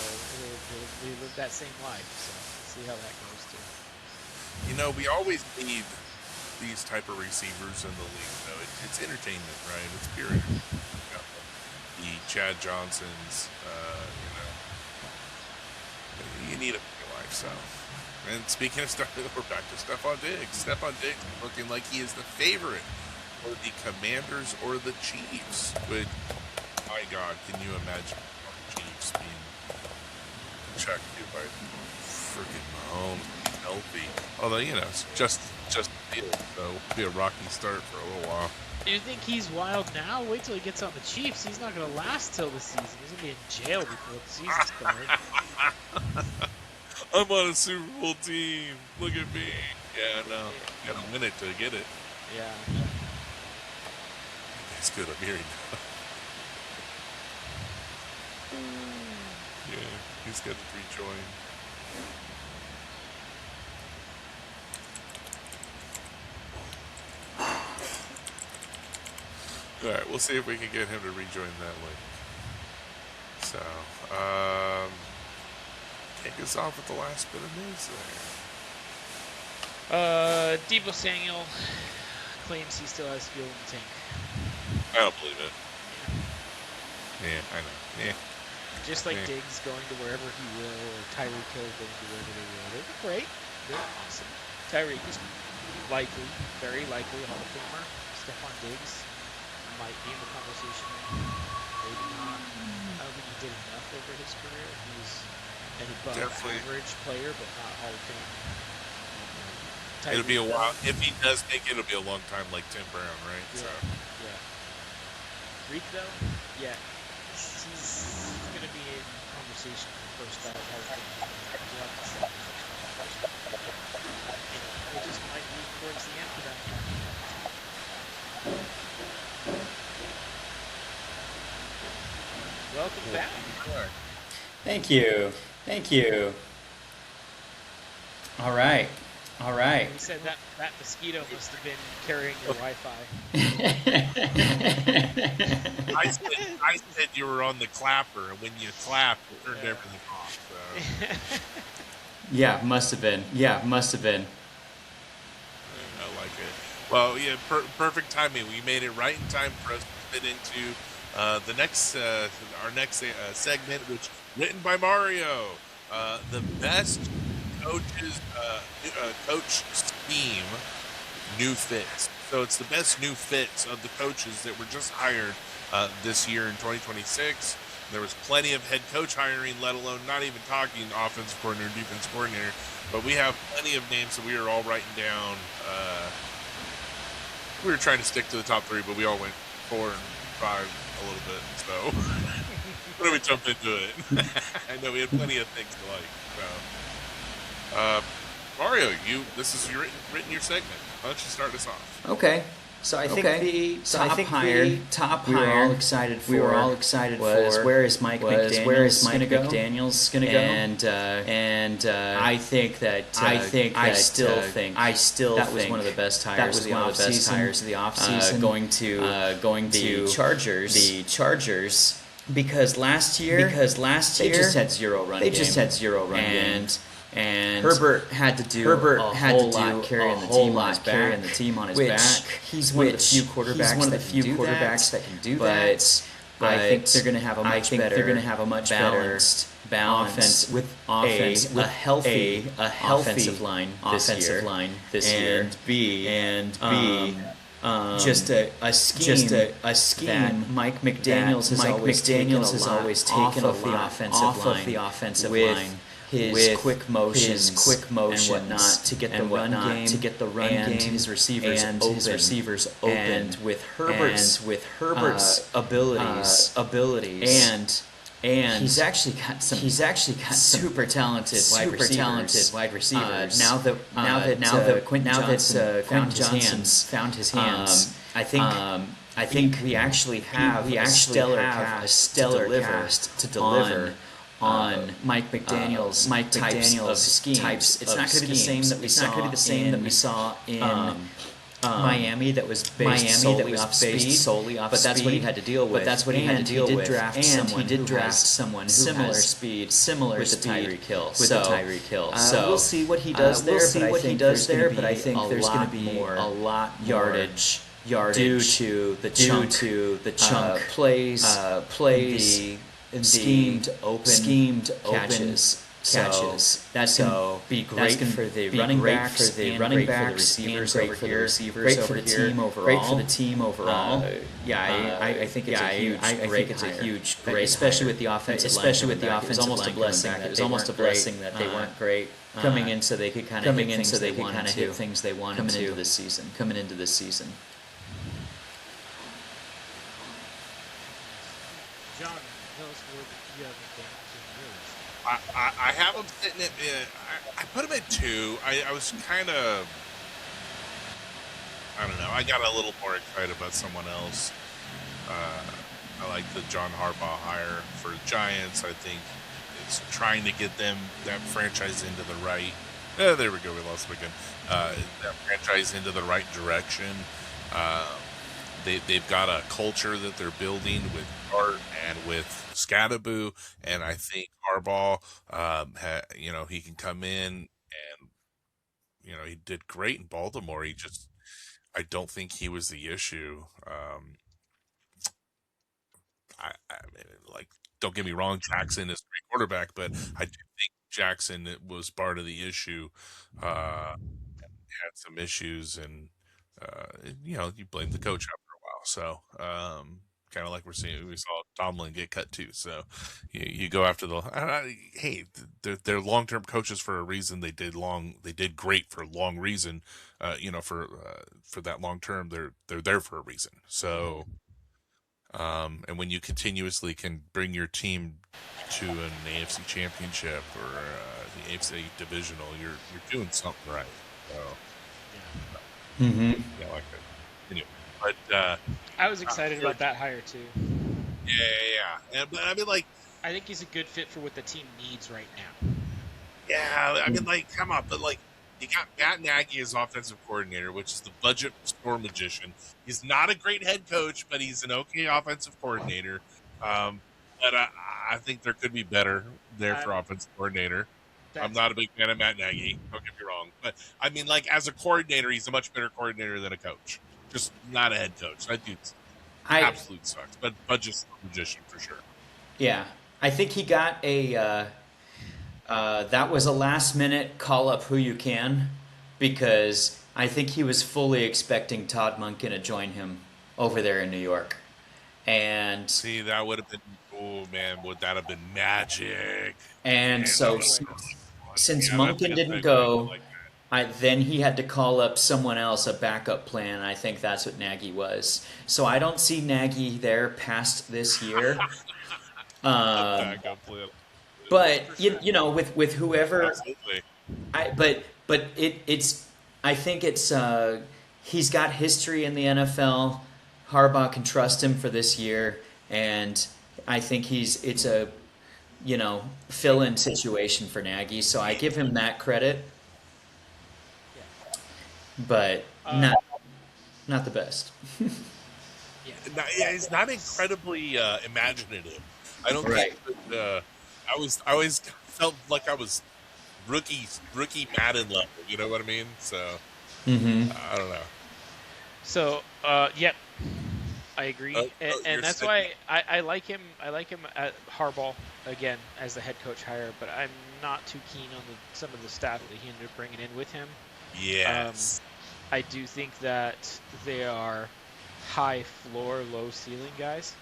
[SPEAKER 3] they live that same life. So we'll see how that goes too.
[SPEAKER 2] You know, we always need these type of receivers in the league. You know, it's entertainment, right? It's pure entertainment. You know, the Chad Johnsons, you need it in your life. So, and speaking of stuff, we're back to Stephon Diggs. Stephon Diggs looking like he is the favorite for the Commanders or the Chiefs. But my God, can you imagine the Chiefs being checked by freaking Mahomes healthy? Although, you know, it's just a deal, so it'll be a rocky start for a little while.
[SPEAKER 3] You think he's wild now? Wait till he gets on the Chiefs. He's not going to last till the season. He's going to be in jail before the season starts.
[SPEAKER 2] I'm on a Super Bowl team. Look at me. Yeah, no. Got to win it to get it.
[SPEAKER 3] Yeah.
[SPEAKER 2] It's good. I'm hearing now. Yeah, he's got to rejoin. All right, we'll see if we can get him to rejoin that link. So, kick us off with the last bit of news there.
[SPEAKER 3] Deebo Samuel claims he still has fuel in the tank.
[SPEAKER 2] I don't believe it. Yeah, I know. Yeah.
[SPEAKER 3] Just like
[SPEAKER 2] Yeah.
[SPEAKER 3] Diggs going to wherever he will, or Tyreek Hill going to wherever they will. They're great. They're awesome. Tyreek is likely, very likely, Hall of Famer. Stephon Diggs might be in the conversation. Maybe not. I don't think he did enough over his career. He was an above
[SPEAKER 2] Definitely.
[SPEAKER 3] average player, but not Hall of Fame.
[SPEAKER 2] It'll be a
[SPEAKER 3] Tyreek
[SPEAKER 2] while.
[SPEAKER 3] Hill,
[SPEAKER 2] If he does make it, it'll be a long time like Tim Brown, right?
[SPEAKER 3] Yeah,
[SPEAKER 2] So,
[SPEAKER 3] yeah. Reek though, yeah, he's going to be in conversation for first ballot Hall of Fame. We'll have to see. It just might be towards the end for them. Welcome back.
[SPEAKER 4] Thank you. Thank you. All right. All right.
[SPEAKER 3] We said that mosquito must have been carrying your Wi-Fi.
[SPEAKER 2] I said you were on the clapper, and when you clapped, it turned everything off. So.
[SPEAKER 4] Yeah, must have been. Yeah, must have been.
[SPEAKER 2] I like it. Well, yeah, perfect timing. We made it right in time for us to fit into the next, our next segment, which written by Mario, the best coaches, coach scheme, new fits. So it's the best new fits of the coaches that were just hired this year in 2026. There was plenty of head coach hiring, let alone not even talking offensive coordinator, defense coordinator. But we have plenty of names that we are all writing down. We were trying to stick to the top three, but we all went 4 and 5 a little bit. So why don't we jump into it? I know we had plenty of things to like. So, Mario, this is written your segment. Why don't you start us off?
[SPEAKER 4] Okay. So I think the top hire we were all excited for where is Mike McDaniels going to go? And I think that I still think that was one of the best hires of the offseason. Going to the Chargers because last year they just had zero run game. And Herbert had to do a whole lot carrying the team on his back. He's one of the few quarterbacks that can do that. But I think they're going to have a much balanced offense with a healthy offensive line this year. And just a scheme that Mike McDaniels has always taken off the offensive line. His quick motions and whatnot to get the run game, and his receivers open, and with Herbert's abilities, and he's actually got some super talented wide receivers. Now that Quentin Johnson found his hands, I think we actually have a stellar cast to deliver on Mike McDaniel's types of schemes. It's not going to be the same that we saw in Miami that was based solely off speed, but that's what he had to deal with. But that's what he had to deal with. And he did draft someone who similar has speed, similar with the Tyreek Hill. With the Tyreek Hill. So we'll see what he does there. But I think there's going to be a lot yardage due to the chunk plays, the schemed open catches. So that's going to be great for the running backs, and great for the receivers over here, great for the team overall. Great for the team overall. I think it's a huge, great, especially with the offensive line. Especially with the offensive line. It was almost a blessing that they weren't great coming in, so they could kind of hit things they wanted coming into this season.
[SPEAKER 3] John, tell us what you have in yours.
[SPEAKER 2] I have him sitting at. I put him at 2. I was kind of. I don't know. I got a little more excited about someone else. I like the John Harbaugh hire for the Giants. I think it's trying to get that franchise into the right. There we go. We lost him again. That franchise into the right direction. They've got a culture that they're building with Art and with Scadaboo, and I think Harbaugh, he can come in and he did great in Baltimore. I don't think he was the issue. Don't get me wrong, Jackson is a great quarterback, but I do think Jackson was part of the issue. Had some issues, and you blame the coach after a while. So kind of like we saw Tomlin get cut too. So you go after hey, they're long-term coaches for a reason. They did great for a long reason. For that long term, they're there for a reason. So. And when you continuously can bring your team to an AFC championship or the AFC divisional, you're doing something right. So, yeah, like that. Anyway, but
[SPEAKER 3] I was excited about that hire too.
[SPEAKER 2] Yeah. But I mean,
[SPEAKER 3] I think he's a good fit for what the team needs right now.
[SPEAKER 2] Yeah, I mean, come on, but you got Matt Nagy as offensive coordinator, which is the budget store magician. He's not a great head coach, but he's an okay offensive coordinator. But I think there could be better there for offensive coordinator. I'm not a big fan of Matt Nagy. Don't get me wrong, but I mean, as a coordinator, he's a much better coordinator than a coach. Just not a head coach. That dude's absolute sucks. But budget store magician for sure.
[SPEAKER 4] Yeah, I think he got a. That was a last-minute call up who you can, because I think he was fully expecting Todd Monken to join him over there in New York. And
[SPEAKER 2] see, that would have been, oh man, would that have been magic?
[SPEAKER 4] And so since Monken didn't go, then he had to call up someone else, a backup plan. I think that's what Nagy was. So I don't see Nagy there past this year.
[SPEAKER 2] Backup plan.
[SPEAKER 4] But with whoever,
[SPEAKER 2] absolutely.
[SPEAKER 4] I think it's he's got history in the NFL. Harbaugh can trust him for this year, and I think it's a fill-in situation for Nagy. So I give him that credit, but not the best.
[SPEAKER 2] He's not incredibly imaginative. I don't
[SPEAKER 4] right.
[SPEAKER 2] think that. I always felt like I was rookie Madden level. You know what I mean? So I don't know.
[SPEAKER 3] So yep, I agree, and that's why I like him. I like him at Harbaugh again as the head coach hire, but I'm not too keen on some of the staff that he ended up bringing in with him.
[SPEAKER 2] Yes.
[SPEAKER 3] I do think that they are high floor, low ceiling guys.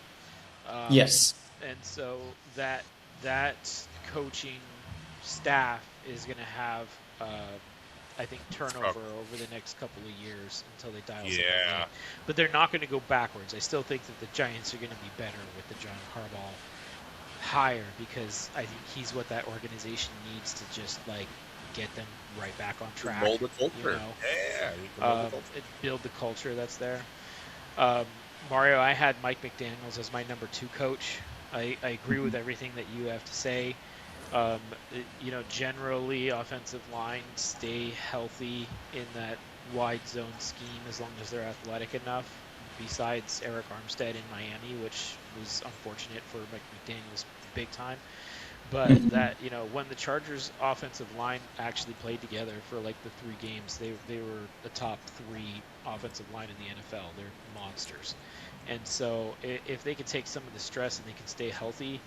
[SPEAKER 4] Yes.
[SPEAKER 3] And so that coaching staff is going to have, I think, turnover over the next couple of years until they dial something in. But they're not going to go backwards. I still think that the Giants are going to be better with the John Harbaugh hire, because I think he's what that organization needs to just get them right back on track.
[SPEAKER 2] Mold the culture.
[SPEAKER 3] Build the culture that's there. Mario, I had Mike McDaniels as my number 2 coach. I agree with everything that you have to say. Generally offensive line stay healthy in that wide zone scheme as long as they're athletic enough. Besides Eric Armstead in Miami, which was unfortunate for McDaniels big time. But
[SPEAKER 4] Mhm.
[SPEAKER 3] that, when the Chargers offensive line actually played together for like the 3 games, they were the top 3 offensive line in the NFL. They're monsters. And so if they can take some of the stress and they can stay healthy,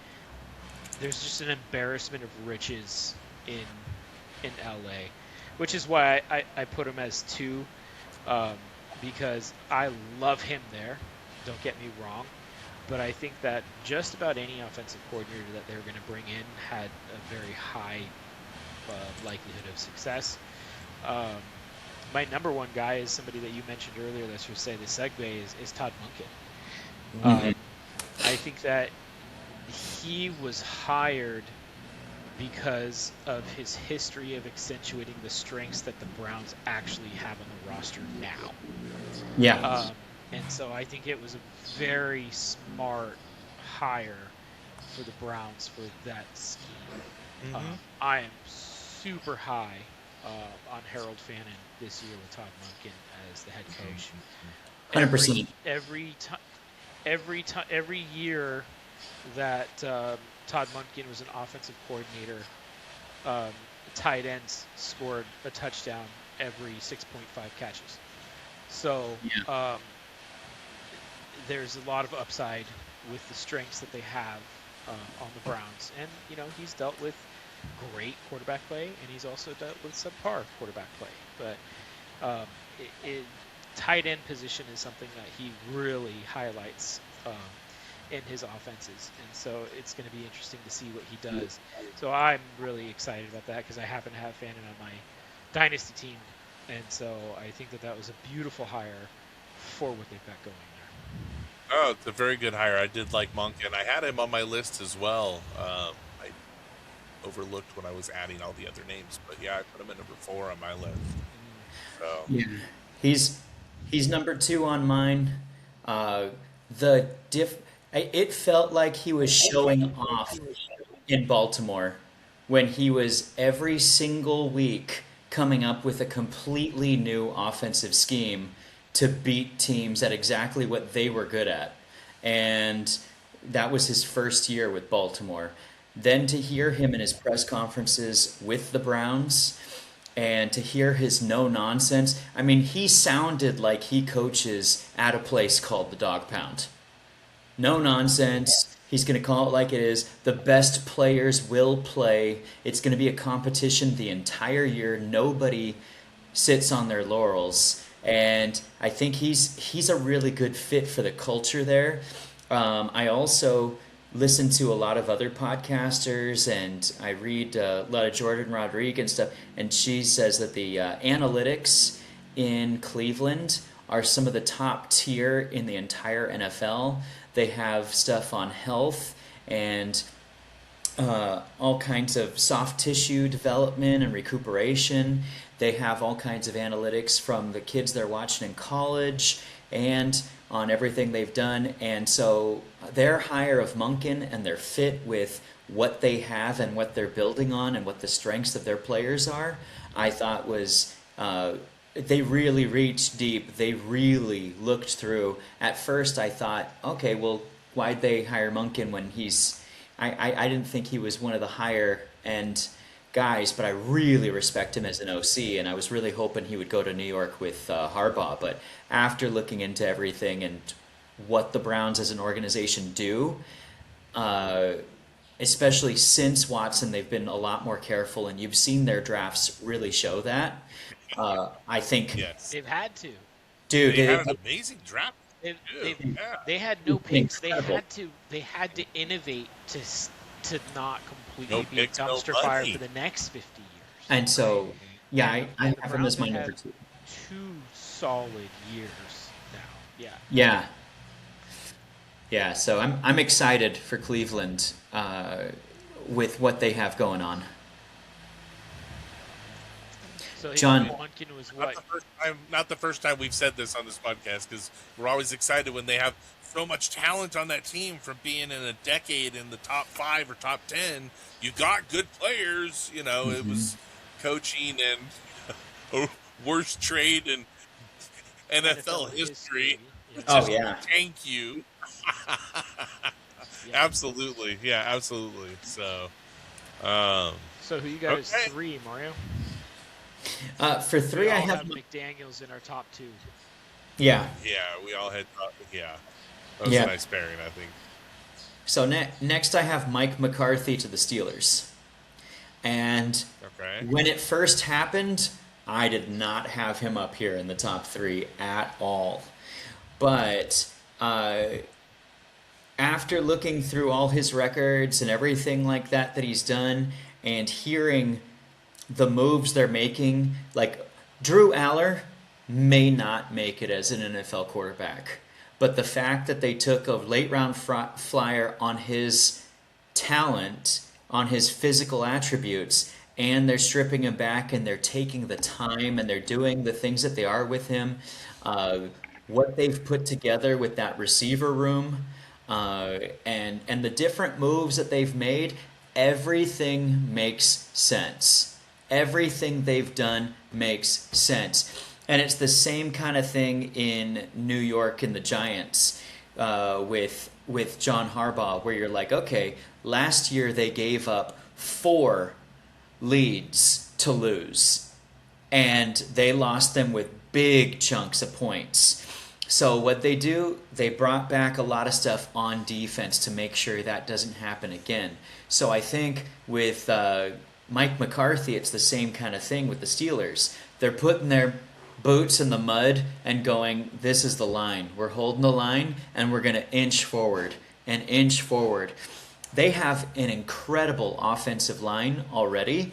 [SPEAKER 3] there's just an embarrassment of riches in LA, which is why I put him as 2, because I love him there. Don't get me wrong, but I think that just about any offensive coordinator that they were going to bring in had a very high likelihood of success. Um, my number one guy is somebody that you mentioned earlier. Let's just say the segue is Todd Monken.
[SPEAKER 4] Mhm.
[SPEAKER 3] I think that he was hired because of his history of accentuating the strengths that the Browns actually have on the roster now.
[SPEAKER 4] Yeah.
[SPEAKER 3] Um, and so I think it was a very smart hire for the Browns for that scheme.
[SPEAKER 2] Mm-hmm.
[SPEAKER 3] I am super high on Harold Fannin this year with Todd Monken as the head coach.
[SPEAKER 4] 100%.
[SPEAKER 3] Every year that Todd Monken was an offensive coordinator, um, tight ends scored a touchdown every 6.5 catches. So
[SPEAKER 4] Yeah.
[SPEAKER 3] there's a lot of upside with the strengths that they have on the Browns. And, he's dealt with great quarterback play, and he's also dealt with subpar quarterback play. But tight end position is something that he really highlights in his offenses. And so it's going to be interesting to see what he does. So I'm really excited about that because I happen to have Fannin on my dynasty team. And so I think that was a beautiful hire for what they've got going there.
[SPEAKER 2] Oh, it's a very good hire. I did like Monk, and I had him on my list as well. I overlooked when I was adding all the other names, but yeah, I put him at number 4 on my list.
[SPEAKER 3] Mm.
[SPEAKER 2] So
[SPEAKER 4] Yeah. He's he's number 2 on mine. Uh, the diff. It felt like he was showing off in Baltimore when he was every single week coming up with a completely new offensive scheme to beat teams at exactly what they were good at. And that was his first year with Baltimore. Then to hear him in his press conferences with the Browns and to hear his no nonsense, I mean, he sounded like he coaches at a place called the Dog Pound. No nonsense. He's going to call it like it is. The best players will play. It's going to be a competition the entire year. Nobody sits on their laurels, and I think he's a really good fit for the culture there. I also listen to a lot of other podcasters, and I read a lot of Jordan Rodriguez and stuff, and she says that the analytics in Cleveland are some of the top tier in the entire NFL. They have stuff on health and all kinds of soft tissue development and recuperation. They have all kinds of analytics from the kids they're watching in college and on everything they've done. And so their hire of Monken and their fit with what they have and what they're building on and what the strengths of their players are, I thought was. They really reached deep. They really looked through. At first, I thought, okay, well, why'd they hire Monken when he's I didn't think he was one of the higher end guys, but I really respect him as an OC, and I was really hoping he would go to New York with Harbaugh. But after looking into everything and what the Browns as an organization do, uh, especially since Watson, they've been a lot more careful, and you've seen their drafts really show that. I think,
[SPEAKER 2] yes,
[SPEAKER 3] They've had to.
[SPEAKER 4] dude,
[SPEAKER 2] they had an amazing draft
[SPEAKER 3] They've,
[SPEAKER 2] too.
[SPEAKER 3] they've
[SPEAKER 2] Yeah,
[SPEAKER 3] they had no
[SPEAKER 4] it's been
[SPEAKER 3] picks. They
[SPEAKER 4] incredible.
[SPEAKER 3] had to. They had to innovate to not
[SPEAKER 2] no
[SPEAKER 3] completely be a
[SPEAKER 2] picks, no
[SPEAKER 3] dumpster fire for
[SPEAKER 2] money.
[SPEAKER 3] the next 50 years.
[SPEAKER 4] And so, yeah, I
[SPEAKER 3] And the
[SPEAKER 4] have him
[SPEAKER 3] Browns
[SPEAKER 4] as my
[SPEAKER 3] have
[SPEAKER 4] number
[SPEAKER 3] had
[SPEAKER 4] two.
[SPEAKER 3] 2 solid years now. Yeah.
[SPEAKER 4] Yeah, yeah. So I'm excited for Cleveland with what they have going on.
[SPEAKER 3] So
[SPEAKER 4] John,
[SPEAKER 3] Monken was
[SPEAKER 2] Not
[SPEAKER 3] what?
[SPEAKER 2] the first time. Not the first time we've said this on this podcast because we're always excited when they have so much talent on that team from being in a decade in the top 5 or top 10. You got good players. You know, it
[SPEAKER 4] Mhm.
[SPEAKER 2] was coaching and worst trade in NFL history.
[SPEAKER 3] Yeah.
[SPEAKER 4] Oh,
[SPEAKER 2] Just
[SPEAKER 4] yeah.
[SPEAKER 2] thank you.
[SPEAKER 3] Yeah.
[SPEAKER 2] Absolutely. Yeah, absolutely. So, um,
[SPEAKER 3] So who you got as
[SPEAKER 2] okay.
[SPEAKER 3] 3, Mario?
[SPEAKER 4] For
[SPEAKER 3] We
[SPEAKER 4] 3, I
[SPEAKER 3] all
[SPEAKER 4] have.
[SPEAKER 3] have McDaniels in our top 2.
[SPEAKER 4] Yeah.
[SPEAKER 2] Yeah, we all had, yeah, that was a
[SPEAKER 4] Yeah.
[SPEAKER 2] nice pairing, I think.
[SPEAKER 4] So next, I have Mike McCarthy to the Steelers. And
[SPEAKER 2] Okay.
[SPEAKER 4] when it first happened, I did not have him up here in the top 3 at all. But after looking through all his records and everything like that he's done, and hearing the moves they're making, like Drew Aller may not make it as an NFL quarterback, but the fact that they took a late round flyer on his talent, on his physical attributes, and they're stripping him back and they're taking the time and they're doing the things that they are with him, uh, what they've put together with that receiver room, and the different moves that they've made, everything makes sense. Everything they've done makes sense. And it's the same kind of thing in New York and the Giants, with John Harbaugh, where you're like, okay, last year they gave up 4 leads to lose, and they lost them with big chunks of points. So what they do, they brought back a lot of stuff on defense to make sure that doesn't happen again. So I think with Mike McCarthy, it's the same kind of thing with the Steelers. They're putting their boots in the mud and going, this is the line. We're holding the line, and we're going to inch forward and inch forward. They have an incredible offensive line already,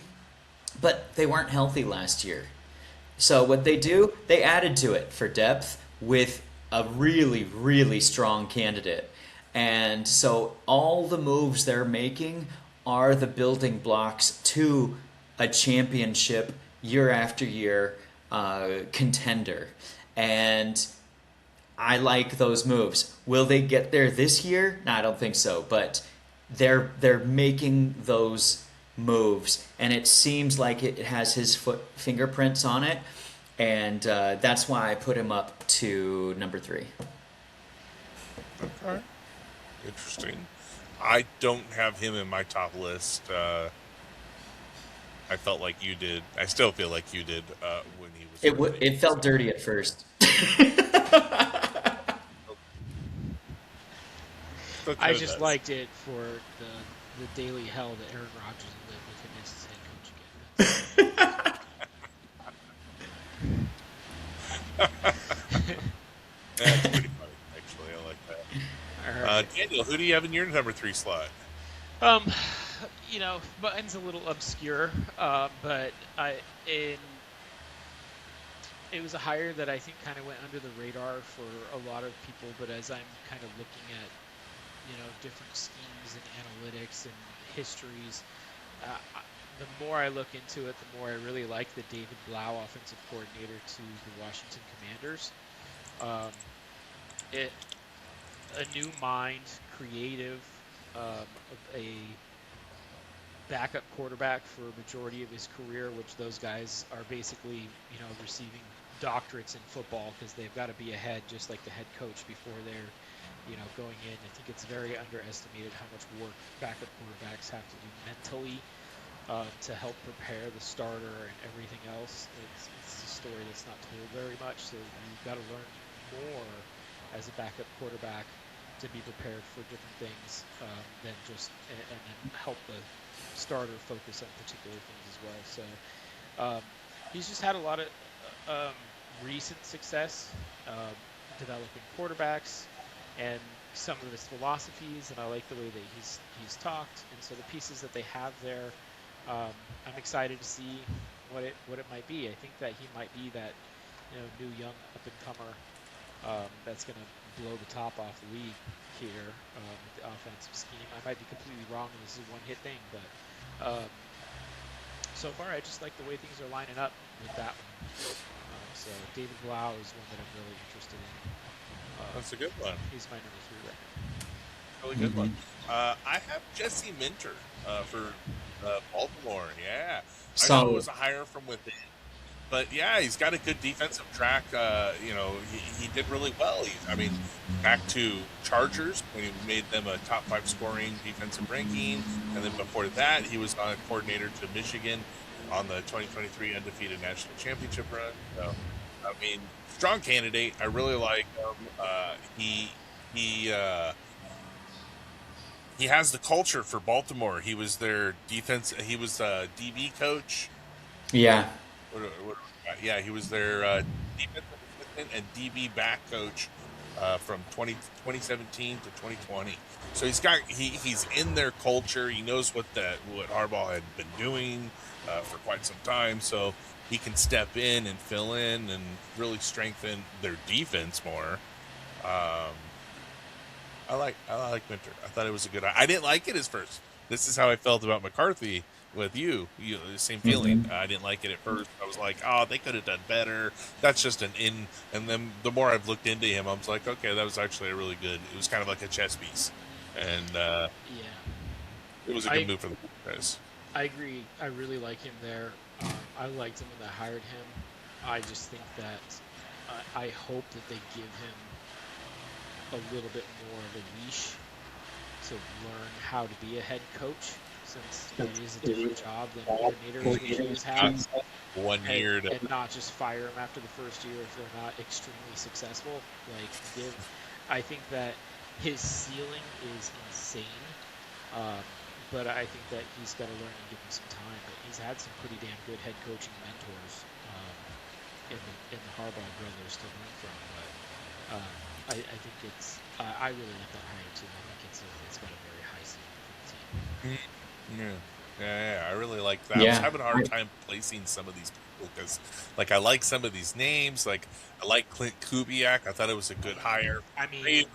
[SPEAKER 4] but they weren't healthy last year. So what they do, they added to it for depth with a really, really strong candidate. And so all the moves they're making are the building blocks to a championship year after year contender. And I like those moves. Will they get there this year? No, I don't think so. But they're making those moves, and it seems like it has his fingerprints on it, and that's why I put him up to number 3.
[SPEAKER 2] Okay. Interesting. I don't have him in my top list. I felt like you did. I still feel like you did when he was.
[SPEAKER 4] It felt dirty at first.
[SPEAKER 3] I just liked it for the daily hell that Aaron Rodgers will live if he misses head coach again.
[SPEAKER 2] That's pretty funny, actually. I like that.
[SPEAKER 3] All right.
[SPEAKER 2] Daniel, who do you have in your number 3 slot?
[SPEAKER 3] Mine's a little obscure, but it was a hire that I think kind of went under the radar for a lot of people. But as I'm kind of looking at different schemes and analytics and histories, the more I look into it, the more I really like the David Blau offensive coordinator to the Washington Commanders. A new mind, creative, a backup quarterback for a majority of his career, which those guys are basically, receiving doctorates in football because they've got to be ahead, just like the head coach before they're, going in. I think it's very underestimated how much work backup quarterbacks have to do mentally to help prepare the starter and everything else. It's a story that's not told very much, so you've got to learn more as a backup quarterback to be prepared for different things than just and then help the starter focus on particular things as well. So he's just had a lot of recent success developing quarterbacks and some of his philosophies, and I like the way that he's talked. And so the pieces that they have there, I'm excited to see what it might be. I think that he might be that new young up and comer that's going to blow the top off the league here with the offensive scheme. I might be completely wrong, and this is a one-hit thing, but so far I just like the way things are lining up with that one. So David Blau is one that I'm really interested in.
[SPEAKER 2] That's a good one.
[SPEAKER 3] He's my number 3 right now.
[SPEAKER 2] Really good one. I have Jesse Minter for Baltimore. Yeah, I know it was a hire from within. but yeah, he's got a good defensive track. He did really well. I mean, back to Chargers when he made them a top 5 scoring defensive ranking, and then before that, he was on a coordinator to Michigan on the 2023 undefeated national championship run. So, I mean, strong candidate. I really like him. He he has the culture for Baltimore. He was their defense. He was DB coach.
[SPEAKER 4] Yeah.
[SPEAKER 2] What, yeah, he was their defensive assistant and DB back coach from 2017 to 2020. So he's in their culture. He knows what Harbaugh had been doing for quite some time. So he can step in and fill in and really strengthen their defense more. I like Winter. I thought it was a good. I didn't like it as first. This is how I felt about McCarthy with you. The same feeling. I didn't like it at first. I was like, oh, they could have done better. That's just an in. And then the more I've looked into him, I was like, okay, that was actually a really good. It was kind of like a chess piece, and it was a good move for the guys.
[SPEAKER 3] I agree. I really like him there. I liked him when I hired him. I just think that I hope that they give him a little bit more of a leash to learn how to be a head coach, since it is a different job than coordinators usually have.
[SPEAKER 2] 1 year
[SPEAKER 3] and not just fire them after the first year if they're not extremely successful. I think that his ceiling is insane, but I think that he's got to learn and give him some time. But he's had some pretty damn good head coaching mentors in the Harbaugh brothers to learn from. But I think I really like that hire too. I think it's got a very high ceiling for the team.
[SPEAKER 2] Yeah, I really like that.
[SPEAKER 4] Yeah.
[SPEAKER 2] I was having a hard time placing some of these people because, I like some of these names. Like, I like Clint Kubiak. I thought it was a good hire.
[SPEAKER 3] I mean,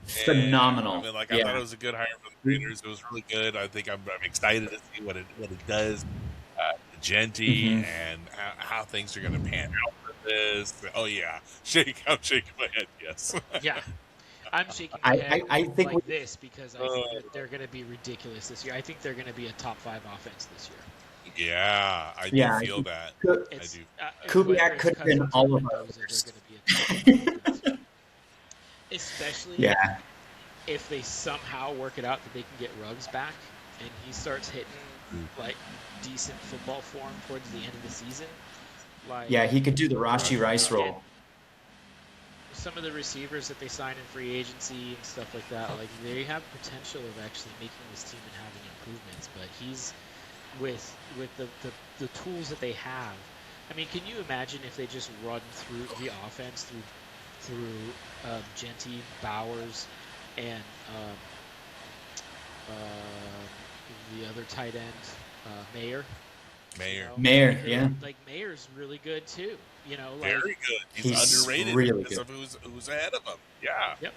[SPEAKER 4] phenomenal.
[SPEAKER 2] I thought it was a good hire for the Raiders. It was really good. I think I'm excited to see what it does to Genty and how things are going to pan out for this. Oh yeah, I'm shaking my head. Yes.
[SPEAKER 3] Yeah. I'm shaking my head
[SPEAKER 4] I think
[SPEAKER 3] this because I think that they're going to be ridiculous this year. I think they're going to be a top 5 offense this year.
[SPEAKER 2] Yeah, I do feel that. I do.
[SPEAKER 4] Kubiak could have been all of
[SPEAKER 3] ours. Especially if they somehow work it out that they can get Ruggs back and he starts hitting decent football form towards the end of the season.
[SPEAKER 4] He could do the Rashi Rice role.
[SPEAKER 3] Some of the receivers that they sign in free agency and stuff like that, they have potential of actually making this team and having improvements. But he's with the tools that they have. I mean, can you imagine if they just run through the offense through Genty, Bowers, and the other tight end, Mayer?
[SPEAKER 4] Mayer, yeah.
[SPEAKER 3] Mayer's really good too.
[SPEAKER 2] Very good. He's underrated
[SPEAKER 4] really
[SPEAKER 2] because
[SPEAKER 4] good.
[SPEAKER 2] of who's ahead of him. Yeah.
[SPEAKER 3] Yep.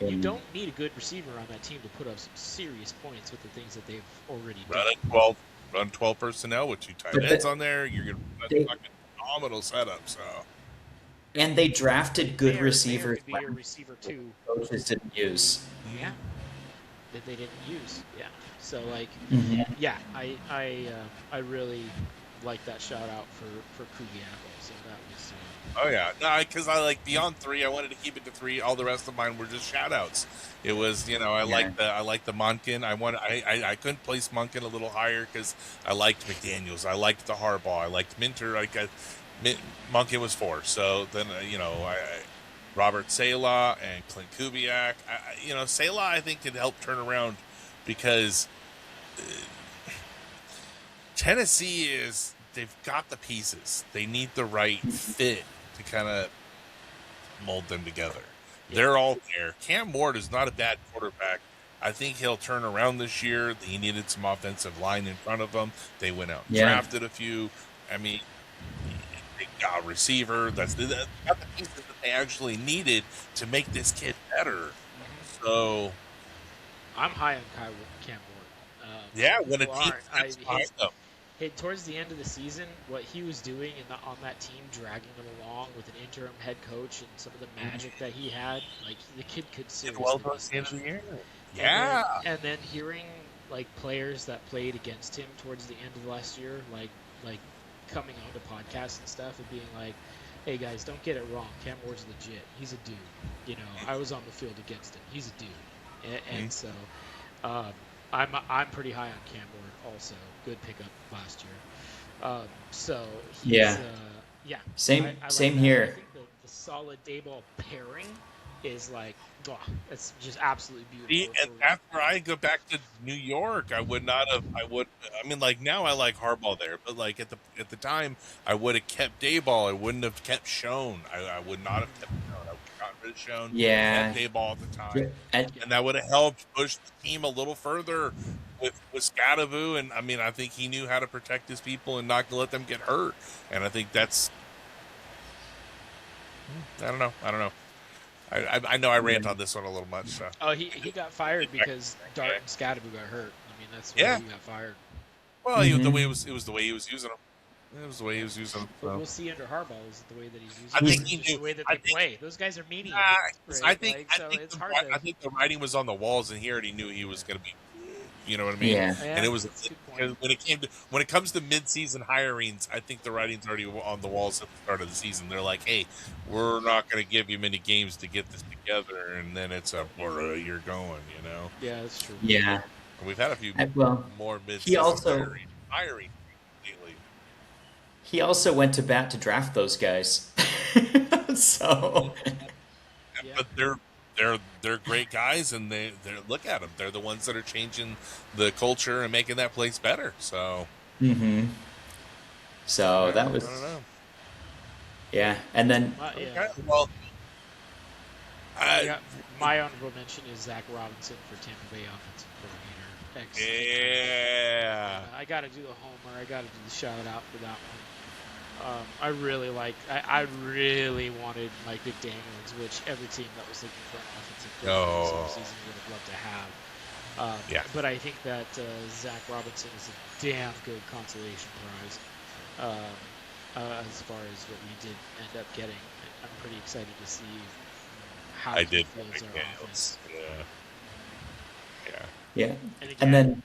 [SPEAKER 3] You don't need a good receiver on that team to put up some serious points with the things that they've already done.
[SPEAKER 2] Run 12 personnel with 2 tight ends on there. You're going to have a fucking phenomenal setup. So.
[SPEAKER 4] And they drafted good receivers.
[SPEAKER 3] Mayer could be a receiver too.
[SPEAKER 4] Coaches didn't use.
[SPEAKER 3] Yeah. That they didn't use. Yeah. So I really like that shout out for Kubiak. So that was.
[SPEAKER 2] Oh yeah, no, because I like beyond 3. I wanted to keep it to 3. All the rest of mine were just shout outs. It was, I like the Monken. I couldn't place Monken a little higher because I liked McDaniels. I liked the Harbaugh. I liked Minter. Monken was 4. So then Robert Saleh and Clint Kubiak. Saleh I think could help turn around because Tennessee they've got the pieces. They need the right fit to kind of mold them together. Yeah. They're all there. Cam Ward is not a bad quarterback. I think he'll turn around this year. He needed some offensive line in front of him. They went out and drafted a few. I mean, they got a receiver. That's got the pieces that they actually needed to make this kid better. So
[SPEAKER 3] I'm high on Cam Ward.
[SPEAKER 2] When a team
[SPEAKER 3] towards the end of the season, what he was doing on that team, dragging them along with an interim head coach and some of the magic that he had, the kid could seriously
[SPEAKER 2] towards the end of the year.
[SPEAKER 3] And then hearing players that played against him towards the end of last year, coming onto podcasts and stuff and being like, "Hey guys, don't get it wrong. Cam Ward's legit. He's a dude. You know, I was on the field against him. He's a dude." And so, um, I'm pretty high on Cam Ward also. Good pickup last year. So he's
[SPEAKER 4] Yeah.
[SPEAKER 3] yeah.
[SPEAKER 4] Same
[SPEAKER 3] I like
[SPEAKER 4] same
[SPEAKER 3] that. I
[SPEAKER 4] here.
[SPEAKER 3] think the solid Dayball pairing is like, oh, it's just absolutely
[SPEAKER 2] See,
[SPEAKER 3] beautiful.
[SPEAKER 2] and after I go back to New York, I would not have. I would. I mean, like now I like Harbaugh there, but like at the time, I would have kept Dayball. I wouldn't have kept Schoen. I would not have kept Schoen. I would have gotten rid of Schoen.
[SPEAKER 4] Yeah.
[SPEAKER 2] Kept Dayball at the time,
[SPEAKER 4] And
[SPEAKER 2] and that would have helped push the team a little further with Scadaboo. And I mean, I think he knew how to protect his people and not to let them get hurt. And I think that's. I don't know. I know I rant on this one a little much. So.
[SPEAKER 3] Oh, he got fired because Dart and Scadaboo got hurt. I mean, that's why
[SPEAKER 2] Yeah.
[SPEAKER 3] he got fired.
[SPEAKER 2] Well,
[SPEAKER 4] Mhm.
[SPEAKER 2] the way it was the way he was using them. It was the way he was using them.
[SPEAKER 3] But
[SPEAKER 2] So.
[SPEAKER 3] we'll see under Harbaugh is the way that he's using
[SPEAKER 2] I
[SPEAKER 3] them.
[SPEAKER 2] think
[SPEAKER 3] It's
[SPEAKER 2] he
[SPEAKER 3] just
[SPEAKER 2] knew-
[SPEAKER 3] the way that
[SPEAKER 2] I
[SPEAKER 3] they
[SPEAKER 2] think-
[SPEAKER 3] play. Those guys are maniacs.
[SPEAKER 2] Nah,
[SPEAKER 3] Right?
[SPEAKER 2] I think
[SPEAKER 3] Like, so it's hard to.
[SPEAKER 2] I think the writing was on the walls, and he already knew he was going to be. You know what I mean?
[SPEAKER 4] Yeah.
[SPEAKER 3] Yeah,
[SPEAKER 2] And it was
[SPEAKER 3] that's a good point.
[SPEAKER 2] when it comes to mid-season hirings, I think the writing's already on the walls at the start of the season. They're like, "Hey, we're not going to give you many games to get this together," and then it's where you're going. You know,
[SPEAKER 3] Yeah, that's true.
[SPEAKER 4] yeah.
[SPEAKER 2] and we've had a few
[SPEAKER 4] Well,
[SPEAKER 2] more mid-season
[SPEAKER 4] also-
[SPEAKER 2] hiring lately.
[SPEAKER 4] he also went to bat to draft those guys. So
[SPEAKER 3] Yeah.
[SPEAKER 2] But they're great guys, and they look at them. They're the ones that are changing the culture and making that place better. So,
[SPEAKER 4] mhm. So that was
[SPEAKER 2] I don't know.
[SPEAKER 4] yeah. And then
[SPEAKER 3] Yeah.
[SPEAKER 2] Okay, well,
[SPEAKER 3] Yeah, my honorable mention is Zach Robinson for Tampa Bay offensive coordinator.
[SPEAKER 2] yeah,
[SPEAKER 3] I got to do the homer. I got to do the shout out for that one. I really really wanted Mike McDaniels, which every team that was looking for an offensive coordinator this
[SPEAKER 2] Oh.
[SPEAKER 3] offseason would have loved to have.
[SPEAKER 2] Yeah.
[SPEAKER 3] But I think that Zach Robinson is a damn good consolation prize as far as what we did end up getting. I'm pretty excited to see how
[SPEAKER 2] I
[SPEAKER 3] he
[SPEAKER 2] did.
[SPEAKER 3] fields our offense.
[SPEAKER 2] Yeah.
[SPEAKER 4] yeah.
[SPEAKER 3] And again,
[SPEAKER 4] And then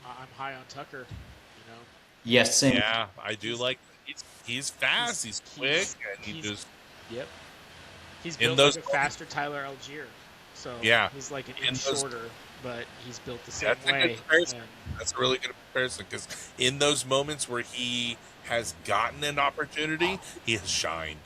[SPEAKER 3] I'm high on Tucker. You know,
[SPEAKER 4] yes, same.
[SPEAKER 2] Yeah, I do like. He's fast. He's quick,
[SPEAKER 3] he's-
[SPEAKER 2] and he
[SPEAKER 3] he's-
[SPEAKER 2] just.
[SPEAKER 3] Yep. He's
[SPEAKER 2] In
[SPEAKER 3] built
[SPEAKER 2] those
[SPEAKER 3] like a faster Tyler Algier. So
[SPEAKER 2] Yeah.
[SPEAKER 3] he's like an
[SPEAKER 2] In
[SPEAKER 3] inch
[SPEAKER 2] those-
[SPEAKER 3] shorter, but he's built the same
[SPEAKER 2] That's a good
[SPEAKER 3] way.
[SPEAKER 2] comparison.
[SPEAKER 3] And
[SPEAKER 2] That's a really good comparison because in those moments where he has gotten an opportunity, he has shined.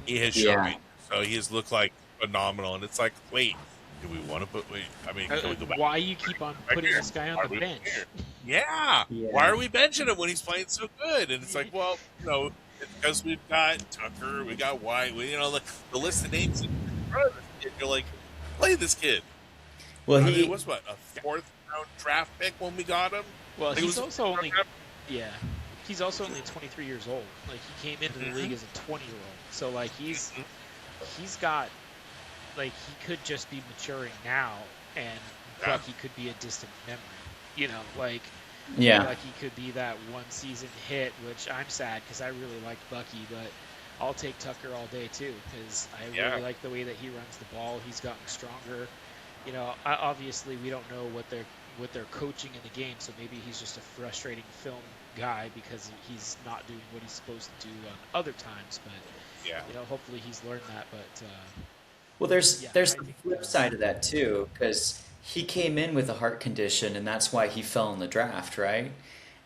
[SPEAKER 2] He has
[SPEAKER 4] Yeah.
[SPEAKER 2] shined. So he has looked like phenomenal, and it's like, wait, do we want to put? Wait, I mean, can we go back?
[SPEAKER 3] why you keep on
[SPEAKER 2] Right
[SPEAKER 3] putting
[SPEAKER 2] here.
[SPEAKER 3] this guy
[SPEAKER 2] Why
[SPEAKER 3] on the
[SPEAKER 2] we
[SPEAKER 3] bench?
[SPEAKER 2] here? Yeah.
[SPEAKER 4] Yeah.
[SPEAKER 2] Why are we benching him when he's playing so good? And it's like, well, it's because we've got Tucker, we got White, the list of names in front of this kid. You're like, play this kid.
[SPEAKER 4] Well,
[SPEAKER 2] I mean,
[SPEAKER 4] he
[SPEAKER 2] it was what, a fourth round draft pick when we got him?
[SPEAKER 3] Well,
[SPEAKER 2] Like, it
[SPEAKER 3] he's
[SPEAKER 2] was a
[SPEAKER 3] also
[SPEAKER 2] fourth
[SPEAKER 3] only
[SPEAKER 2] round
[SPEAKER 3] he's also only 23 years old. Like he came into the
[SPEAKER 2] Mhm.
[SPEAKER 3] league as a 20-year-old. So like he's got like he could just be maturing now, and
[SPEAKER 2] Yeah.
[SPEAKER 3] Bucky could be a distant memory. You know, like.
[SPEAKER 4] yeah.
[SPEAKER 3] Like he could be that one season hit, which I'm sad because I really liked Bucky, but I'll take Tucker all day too because I
[SPEAKER 2] Yeah.
[SPEAKER 3] really like the way that he runs the ball. He's gotten stronger. You know, obviously we don't know what they're coaching in the game, so maybe he's just a frustrating film guy because he's not doing what he's supposed to do on other times. But
[SPEAKER 2] Yeah.
[SPEAKER 3] you know, hopefully he's learned that. But
[SPEAKER 4] Well, there's
[SPEAKER 3] Yeah,
[SPEAKER 4] there's
[SPEAKER 3] I
[SPEAKER 4] the
[SPEAKER 3] think
[SPEAKER 4] flip
[SPEAKER 3] that's-
[SPEAKER 4] side of that too, because he came in with a heart condition, and that's why he fell in the draft, right?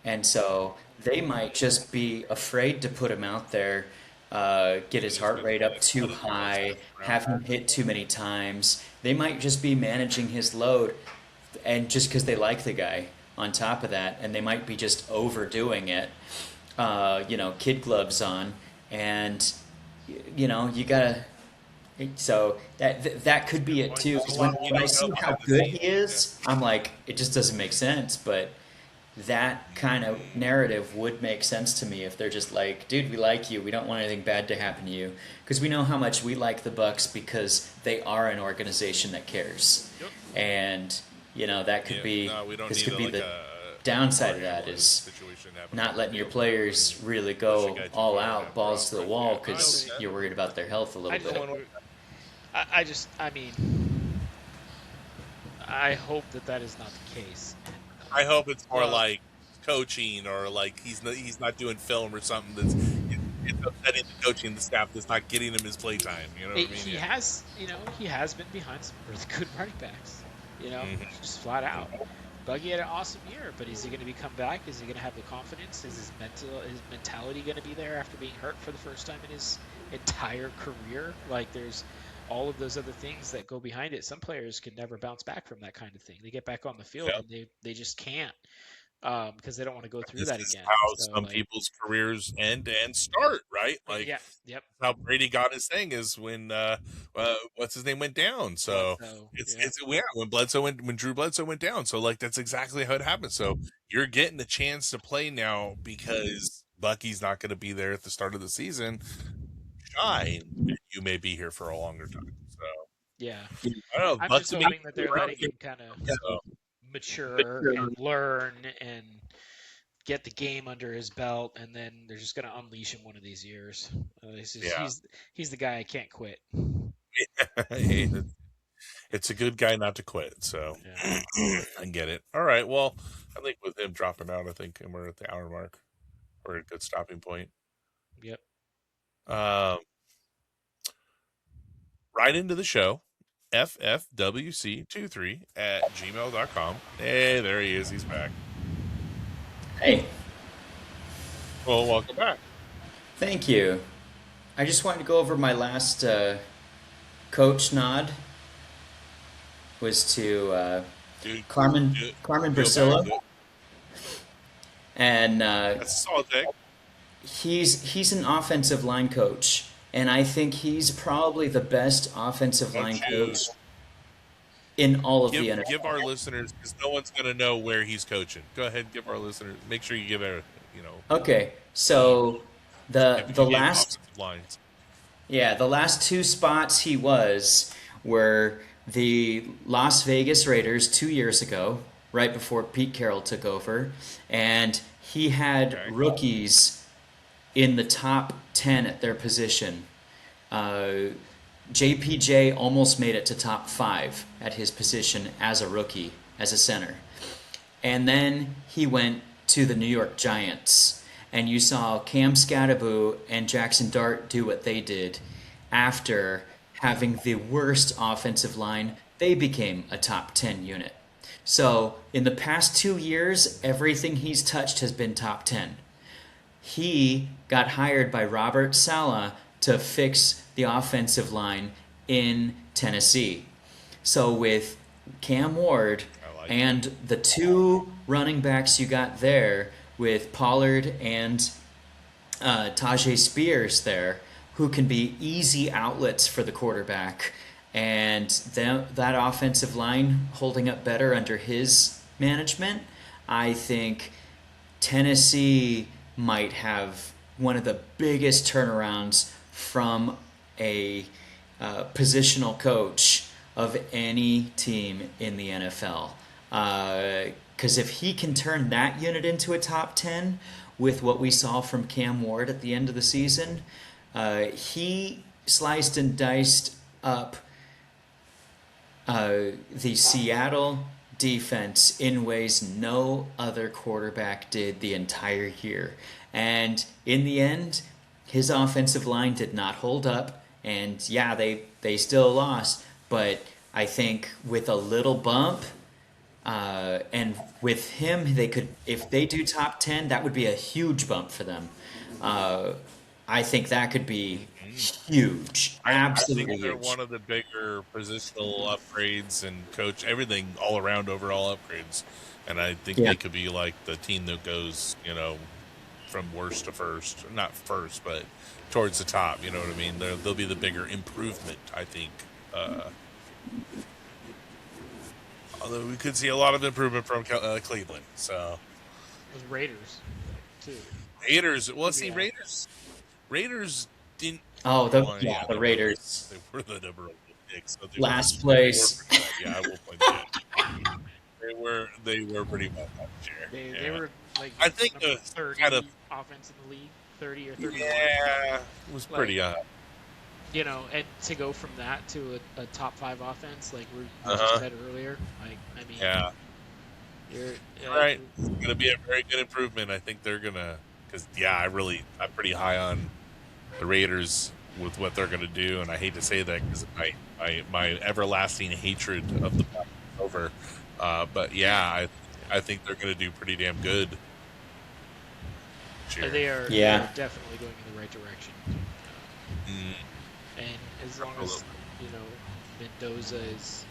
[SPEAKER 4] And so they might just be afraid to put him out there, get his heart rate up too high, have him hit too many times. They might just be managing his load, and just because they like the guy. On top of that, and they might be just overdoing it. Kid gloves on, and you gotta. So that could be it too. 'Cause when I see how good he is, I'm like, it just doesn't make sense. But that kind of narrative would make sense to me if they're just like, dude, we like you. We don't want anything bad to happen to you, because we know how much we like the Bucks because they are an organization that cares.
[SPEAKER 3] Yep.
[SPEAKER 4] And that could be
[SPEAKER 2] No, we don't
[SPEAKER 4] this
[SPEAKER 2] need
[SPEAKER 4] could be the
[SPEAKER 2] a
[SPEAKER 4] downside of that
[SPEAKER 2] Mark
[SPEAKER 4] is
[SPEAKER 2] situation happen.
[SPEAKER 4] not letting your players really go all out, balls to the wall, because you're worried about their health a
[SPEAKER 3] I
[SPEAKER 4] little
[SPEAKER 3] just
[SPEAKER 4] bit.
[SPEAKER 3] want I mean, I hope that is not the case.
[SPEAKER 2] I hope it's more
[SPEAKER 3] Well-
[SPEAKER 2] like coaching, or like he's not doing film or something that's it's upsetting the coaching the staff that's not getting him his play time. You know what I mean?
[SPEAKER 3] He
[SPEAKER 2] Yeah.
[SPEAKER 3] has, he has been behind some really good running backs.
[SPEAKER 2] Mhm.
[SPEAKER 3] Just flat out. Buggy had an awesome year, but is he going to come back? Is he going to have the confidence? Is his mentality going to be there after being hurt for the first time in his entire career? Like, there's all of those other things that go behind it. Some players can never bounce back from that kind of thing. They get back on the field
[SPEAKER 2] Yep.
[SPEAKER 3] and they just can't, because they don't want to go through
[SPEAKER 2] This
[SPEAKER 3] that
[SPEAKER 2] is
[SPEAKER 3] again.
[SPEAKER 2] how
[SPEAKER 3] So,
[SPEAKER 2] some
[SPEAKER 3] like,
[SPEAKER 2] people's careers end and start, right? Like
[SPEAKER 3] yeah, yep,
[SPEAKER 2] how Brady got his thing is when what's his name went down. So
[SPEAKER 3] Bledsoe, yeah,
[SPEAKER 2] it's yeah, when Drew Bledsoe went down. So like that's exactly how it happened. So you're getting a chance to play now because Bucky's not going to be there at the start of the season. Shine, and you may be here for a longer time. So
[SPEAKER 3] yeah.
[SPEAKER 2] I don't know.
[SPEAKER 3] I'm
[SPEAKER 2] Buck
[SPEAKER 3] just
[SPEAKER 2] to me.
[SPEAKER 3] hoping that they're letting him kind of
[SPEAKER 2] So
[SPEAKER 3] mature and learn and get the game under his belt, and then they're just going to unleash him one of these years.
[SPEAKER 2] yeah,
[SPEAKER 3] He's the guy I can't quit.
[SPEAKER 2] Hey, it's a good guy not to quit. So
[SPEAKER 3] Yeah.
[SPEAKER 2] I get it. All right. Well, I think with him dropping out, I think and we're at the hour mark. We're at a good stopping point.
[SPEAKER 3] Yep.
[SPEAKER 2] Um, right into the show. ffwc23@gmail.com. Hey, there he is. He's back.
[SPEAKER 4] Hey,
[SPEAKER 2] Well, welcome back.
[SPEAKER 4] thank you. I just wanted to go over my last coach nod was to
[SPEAKER 2] Dude,
[SPEAKER 4] Carmen
[SPEAKER 2] do it.
[SPEAKER 4] Carmen
[SPEAKER 2] Feel
[SPEAKER 4] Brasilla,
[SPEAKER 2] bad.
[SPEAKER 4] and
[SPEAKER 2] That's a solid take.
[SPEAKER 4] he's an offensive line coach, and I think he's probably the best offensive
[SPEAKER 2] Why
[SPEAKER 4] line
[SPEAKER 2] don't you
[SPEAKER 4] coach in all of the
[SPEAKER 2] give
[SPEAKER 4] NFL.
[SPEAKER 2] our listeners, because no one's going to know where he's coaching. Go ahead, give our listeners. Make sure you give a
[SPEAKER 4] Okay, so the
[SPEAKER 2] if
[SPEAKER 4] the
[SPEAKER 2] you name
[SPEAKER 4] last
[SPEAKER 2] offensive lines.
[SPEAKER 4] the last two spots he were the Las Vegas Raiders 2 years ago, right before Pete Carroll took over, and he had
[SPEAKER 2] Okay.
[SPEAKER 4] rookies in the top 10 at their position. JPJ almost made it to top 5 at his position as a rookie, as a center. And then he went to the New York Giants. And you saw Cam Scattaboo and Jackson Dart do what they did. After having the worst offensive line, they became a top 10 unit. So in the past 2 years, everything he's touched has been top 10. He got hired by Robert Saleh to fix the offensive line in Tennessee. So with Cam Ward
[SPEAKER 2] I like
[SPEAKER 4] and the two running backs you got there with Pollard and Tajay Spears there, who can be easy outlets for the quarterback, and that offensive line holding up better under his management, I think Tennessee might have one of the biggest turnarounds from a positional coach of any team in the NFL. Because if he can turn that unit into a top 10 with what we saw from Cam Ward at the end of the season, he sliced and diced up the Seattle defense in ways no other quarterback did the entire year. And in the end, his offensive line did not hold up. And yeah, they still lost. But I think with a little bump, and with him, they could, if they do top 10, that would be a huge bump for them. I think that could be huge.
[SPEAKER 2] I
[SPEAKER 4] Absolutely
[SPEAKER 2] think they're
[SPEAKER 4] huge.
[SPEAKER 2] one of the bigger positional upgrades and coach everything all around overall upgrades. And I think
[SPEAKER 4] Yeah.
[SPEAKER 2] they could be like the team that goes, from worst to first. Not first, but towards the top. You know what I mean? They'll be the bigger improvement, I think. Although we could see a lot of improvement from Cleveland. So
[SPEAKER 3] Those Raiders, too.
[SPEAKER 2] Raiders, well, see,
[SPEAKER 3] Yeah.
[SPEAKER 2] Raiders didn't.
[SPEAKER 4] Oh,
[SPEAKER 2] Well,
[SPEAKER 4] the
[SPEAKER 2] they
[SPEAKER 4] Raiders.
[SPEAKER 2] were the number one pick, so they
[SPEAKER 4] Last
[SPEAKER 2] were,
[SPEAKER 4] place.
[SPEAKER 2] pretty bad. Yeah, I will point that. They were pretty bad last year.
[SPEAKER 3] They were like
[SPEAKER 2] I think
[SPEAKER 3] number
[SPEAKER 2] the
[SPEAKER 3] 30
[SPEAKER 2] kind of
[SPEAKER 3] offense in the league, 30 or 31.
[SPEAKER 2] yeah, it was pretty.
[SPEAKER 3] And to go from that to a top 5 offense, like we
[SPEAKER 2] Uh-huh.
[SPEAKER 3] just said earlier, I mean,
[SPEAKER 2] Yeah.
[SPEAKER 3] You're,
[SPEAKER 2] All right, it's going to be a very good improvement. I think they're going to, because I'm pretty high on the Raiders with what they're going to do, and I hate to say that because my everlasting hatred of the Bucs is over. But yeah, I think they're going to do pretty damn good. Cheer.
[SPEAKER 3] they are
[SPEAKER 4] Yeah.
[SPEAKER 3] definitely going in the right direction.
[SPEAKER 2] Mm,
[SPEAKER 3] And as long as Mendoza is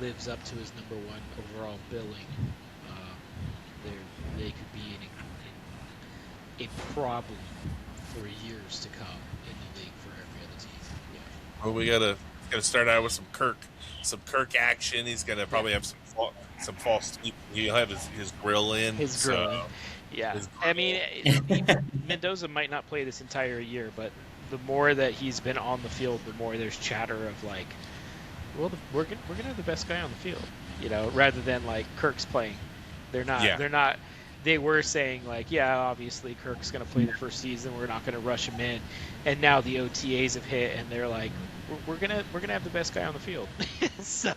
[SPEAKER 3] lives up to his number one overall billing, they could be a problem for years to come in the league for every other team. Yeah.
[SPEAKER 2] well, we gotta start out with some Kirk action. He's gonna probably have some false teeth. He'll have his grill in.
[SPEAKER 3] His grilling. Yeah.
[SPEAKER 2] his
[SPEAKER 3] I
[SPEAKER 2] grill.
[SPEAKER 3] mean, Mendoza might not play this entire year, but the more that he's been on the field, the more there's chatter of like, well, we're gonna have the best guy on the field, rather than like Kirk's playing. They're not.
[SPEAKER 2] Yeah.
[SPEAKER 3] They're not. They were saying like, yeah, obviously Kirk's gonna play the first season. We're not gonna rush him in, and now the OTAs have hit, and they're like, we're gonna have the best guy on the field. So,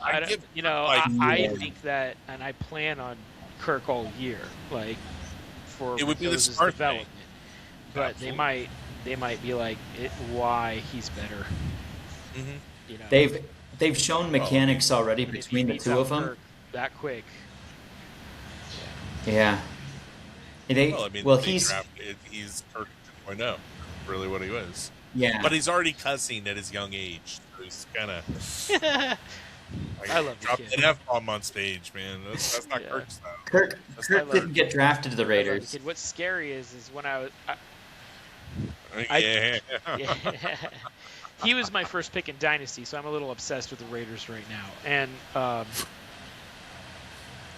[SPEAKER 2] I
[SPEAKER 3] don't-
[SPEAKER 2] give
[SPEAKER 3] I think that, and I plan on Kirk all year, like for
[SPEAKER 2] It would be the
[SPEAKER 3] Mendoza's
[SPEAKER 2] smart thing.
[SPEAKER 3] development. But
[SPEAKER 2] Absolutely.
[SPEAKER 3] they might be like, why he's better.
[SPEAKER 2] Mhm.
[SPEAKER 4] They've shown mechanics already
[SPEAKER 3] If he
[SPEAKER 4] between the
[SPEAKER 3] beats
[SPEAKER 4] two
[SPEAKER 3] out
[SPEAKER 4] of them.
[SPEAKER 3] Kirk that quick.
[SPEAKER 4] Yeah.
[SPEAKER 2] Well, I mean,
[SPEAKER 4] He's
[SPEAKER 2] he's Kirk 2.0, really what he was.
[SPEAKER 4] yeah.
[SPEAKER 2] But he's already cussing at his young age. So he's kind of
[SPEAKER 3] I love the
[SPEAKER 2] dropped
[SPEAKER 3] kid.
[SPEAKER 2] an F-bomb on stage, man. That's not
[SPEAKER 3] Yeah.
[SPEAKER 2] Kirk style.
[SPEAKER 4] Kirk
[SPEAKER 2] That's
[SPEAKER 4] Kirk
[SPEAKER 3] not
[SPEAKER 4] didn't get drafted to the
[SPEAKER 3] I love the
[SPEAKER 4] Raiders.
[SPEAKER 3] kid. What's scary is when I was
[SPEAKER 2] Yeah.
[SPEAKER 3] yeah. He was my first pick in Dynasty, so I'm a little obsessed with the Raiders right now. And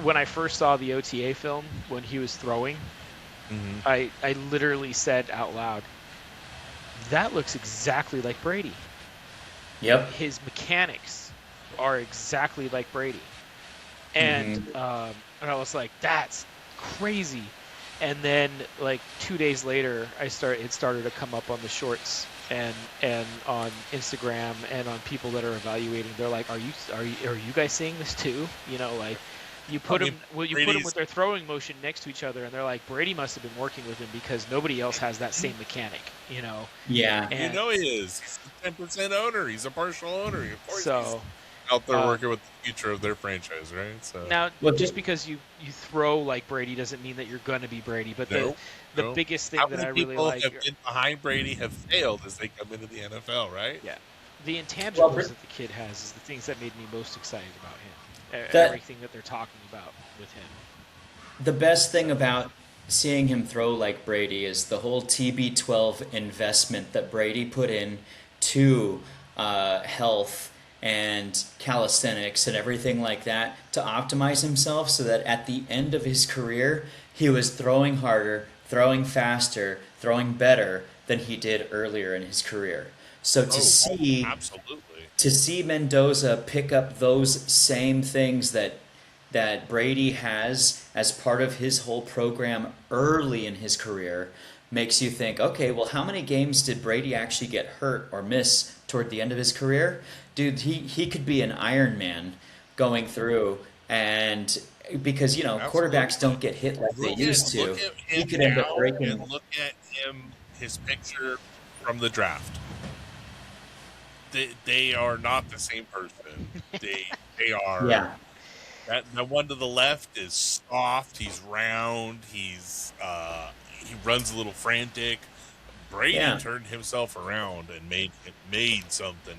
[SPEAKER 3] when I first saw the OTA film when he was throwing,
[SPEAKER 2] Mhm.
[SPEAKER 3] I literally said out loud, that looks exactly like Brady.
[SPEAKER 4] Yep.
[SPEAKER 3] His mechanics are exactly like Brady. And and I was like, that's crazy. And then like 2 days later, it started to come up on the shorts and on Instagram and on people that are evaluating. They're like, are you guys seeing this too? Like you put them with their throwing motion next to each other, and they're like, Brady must have been working with him because nobody else has that same mechanic.
[SPEAKER 4] Yeah.
[SPEAKER 3] And
[SPEAKER 2] You know he is. He's a 10% owner. He's a partial owner. Of course
[SPEAKER 3] so
[SPEAKER 2] he's out there working with the future of their franchise, right? So
[SPEAKER 3] now,
[SPEAKER 4] Well,
[SPEAKER 3] just because you throw like Brady doesn't mean that you're going to be Brady. But the
[SPEAKER 2] No.
[SPEAKER 3] biggest thing
[SPEAKER 2] How
[SPEAKER 3] that
[SPEAKER 2] many
[SPEAKER 3] I really
[SPEAKER 2] people
[SPEAKER 3] like,
[SPEAKER 2] have been behind Brady have failed as they come into the NFL, right?
[SPEAKER 3] yeah, the intangibles
[SPEAKER 4] Well,
[SPEAKER 3] that the kid has is the things that made me most excited about him.
[SPEAKER 4] That-
[SPEAKER 3] Everything that they're talking about with him.
[SPEAKER 4] The best thing about seeing him throw like Brady is the whole TB12 investment that Brady put in to health and calisthenics and everything like that to optimize himself so that at the end of his career he was throwing harder, throwing faster, throwing better than he did earlier in his career. So
[SPEAKER 2] Absolutely.
[SPEAKER 4] to see Mendoza pick up those same things that Brady has as part of his whole program early in his career makes you think, okay, well, how many games did Brady actually get hurt or miss toward the end of his career? Dude, he could be an Iron Man going through, and because quarterbacks don't get hit like they used to,
[SPEAKER 2] Look at
[SPEAKER 4] he
[SPEAKER 2] him
[SPEAKER 4] could end up
[SPEAKER 2] now
[SPEAKER 4] breaking.
[SPEAKER 2] and look at him, his picture from the draft. They are not the same person. They are.
[SPEAKER 4] Yeah.
[SPEAKER 2] The one to the left is soft. He's round. He runs a little frantic. Brady turned himself around and made something.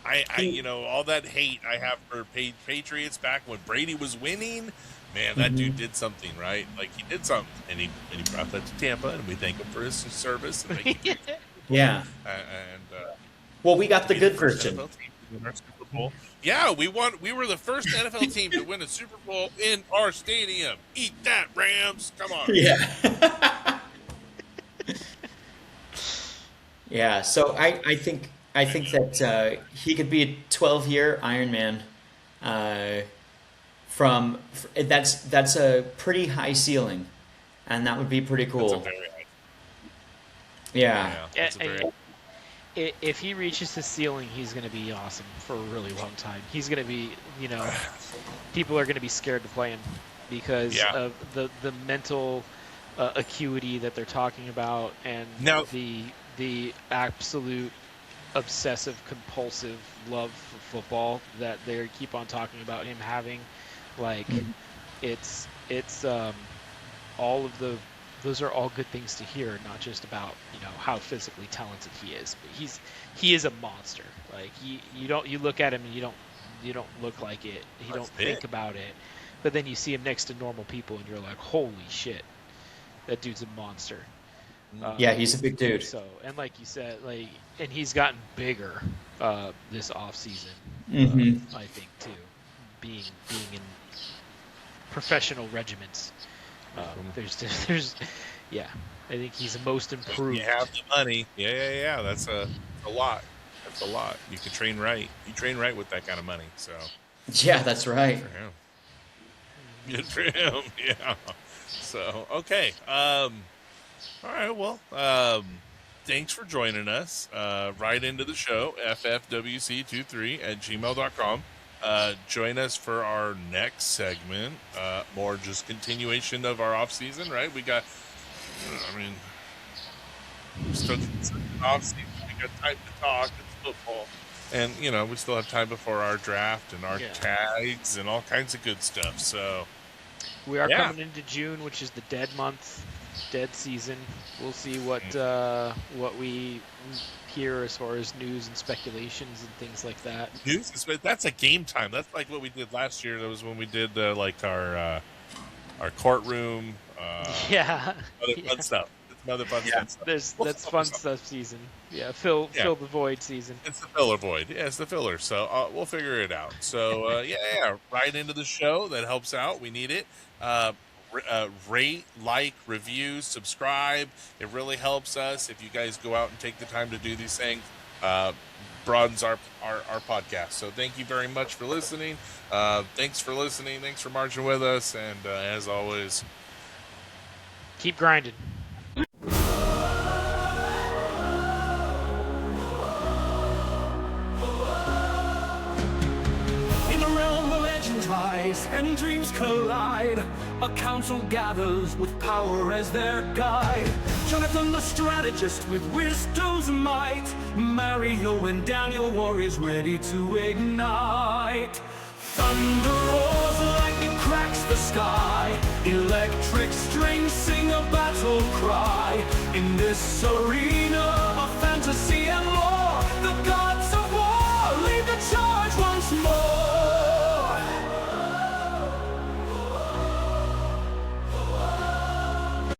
[SPEAKER 2] All that hate I have for Patriots back when Brady was winning, man, that dude did something, right? Like he did something, and he brought that to Tampa, and we thank him for his service. And
[SPEAKER 4] Yeah. Well, we got the good version.
[SPEAKER 2] Super Bowl. Yeah, we won. We were the first NFL team to win a Super Bowl in our stadium. Eat that, Rams! Come on.
[SPEAKER 4] Yeah. Yeah. So I think that he could be a 12-year Iron Man. That's a pretty high ceiling, and that would be pretty
[SPEAKER 2] That's a
[SPEAKER 4] cool.
[SPEAKER 2] very high.
[SPEAKER 4] Yeah.
[SPEAKER 2] That's a very
[SPEAKER 3] If he reaches his ceiling, he's going to be awesome for a really long time. He's going to be, people are going to be scared to play him because
[SPEAKER 2] Yeah.
[SPEAKER 3] of the mental acuity that they're talking about, and
[SPEAKER 2] Now-
[SPEAKER 3] the absolute obsessive compulsive love for football that they keep on talking about him having. Like, it's all of those are all good things to hear, not just about how physically talented he is, but he is a monster. Like, you look at him and you don't look like it, you don't think about it, but then you see him next to normal people and you're like, holy shit, that dude's a monster.
[SPEAKER 4] Yeah, he's a big dude.
[SPEAKER 3] So, and like you said, and he's gotten bigger this off season. I think too, being in professional regiments. There's yeah, I think he's the most improved.
[SPEAKER 2] You have the money. Yeah. That's a lot. That's a lot. You can train right. You train right with that kind of money. So
[SPEAKER 4] Yeah, that's right.
[SPEAKER 2] for him. Good for him. Yeah. So okay. All right. Well. Thanks for joining us. Right into the show. ffwc23@gmail.com. Join us for our next segment. More just continuation of our off season, right? We got, still off season. We got time to talk. It's football, and we still have time before our draft and our tags and all kinds of good stuff. So
[SPEAKER 3] we are coming into June, which is the dead month, dead season. We'll see what we hear as far as news and speculations and things like that.
[SPEAKER 2] That's a game time. That's like what we did last year. That was when we did our courtroom.
[SPEAKER 3] Fun
[SPEAKER 2] Stuff. It's another fun stuff.
[SPEAKER 3] That's fun stuff season. Yeah, fill the void season.
[SPEAKER 2] It's the filler void. Yeah, it's the filler. So we'll figure it out. So right into the show. That helps out. We need it. Rate, like, review, subscribe. It really helps us if you guys go out and take the time to do these things. Broadens our podcast. So thank you very much for listening. Thanks for listening. Thanks for marching with us. And as always,
[SPEAKER 3] keep grinding.
[SPEAKER 5] And dreams collide. A council gathers with power as their guide. Jonathan the strategist with wisdom's might. Mario and Daniel warriors ready to ignite. Thunder roars, lightning cracks the sky. Electric strings sing a battle cry. In this arena of fantasy and lore, the gods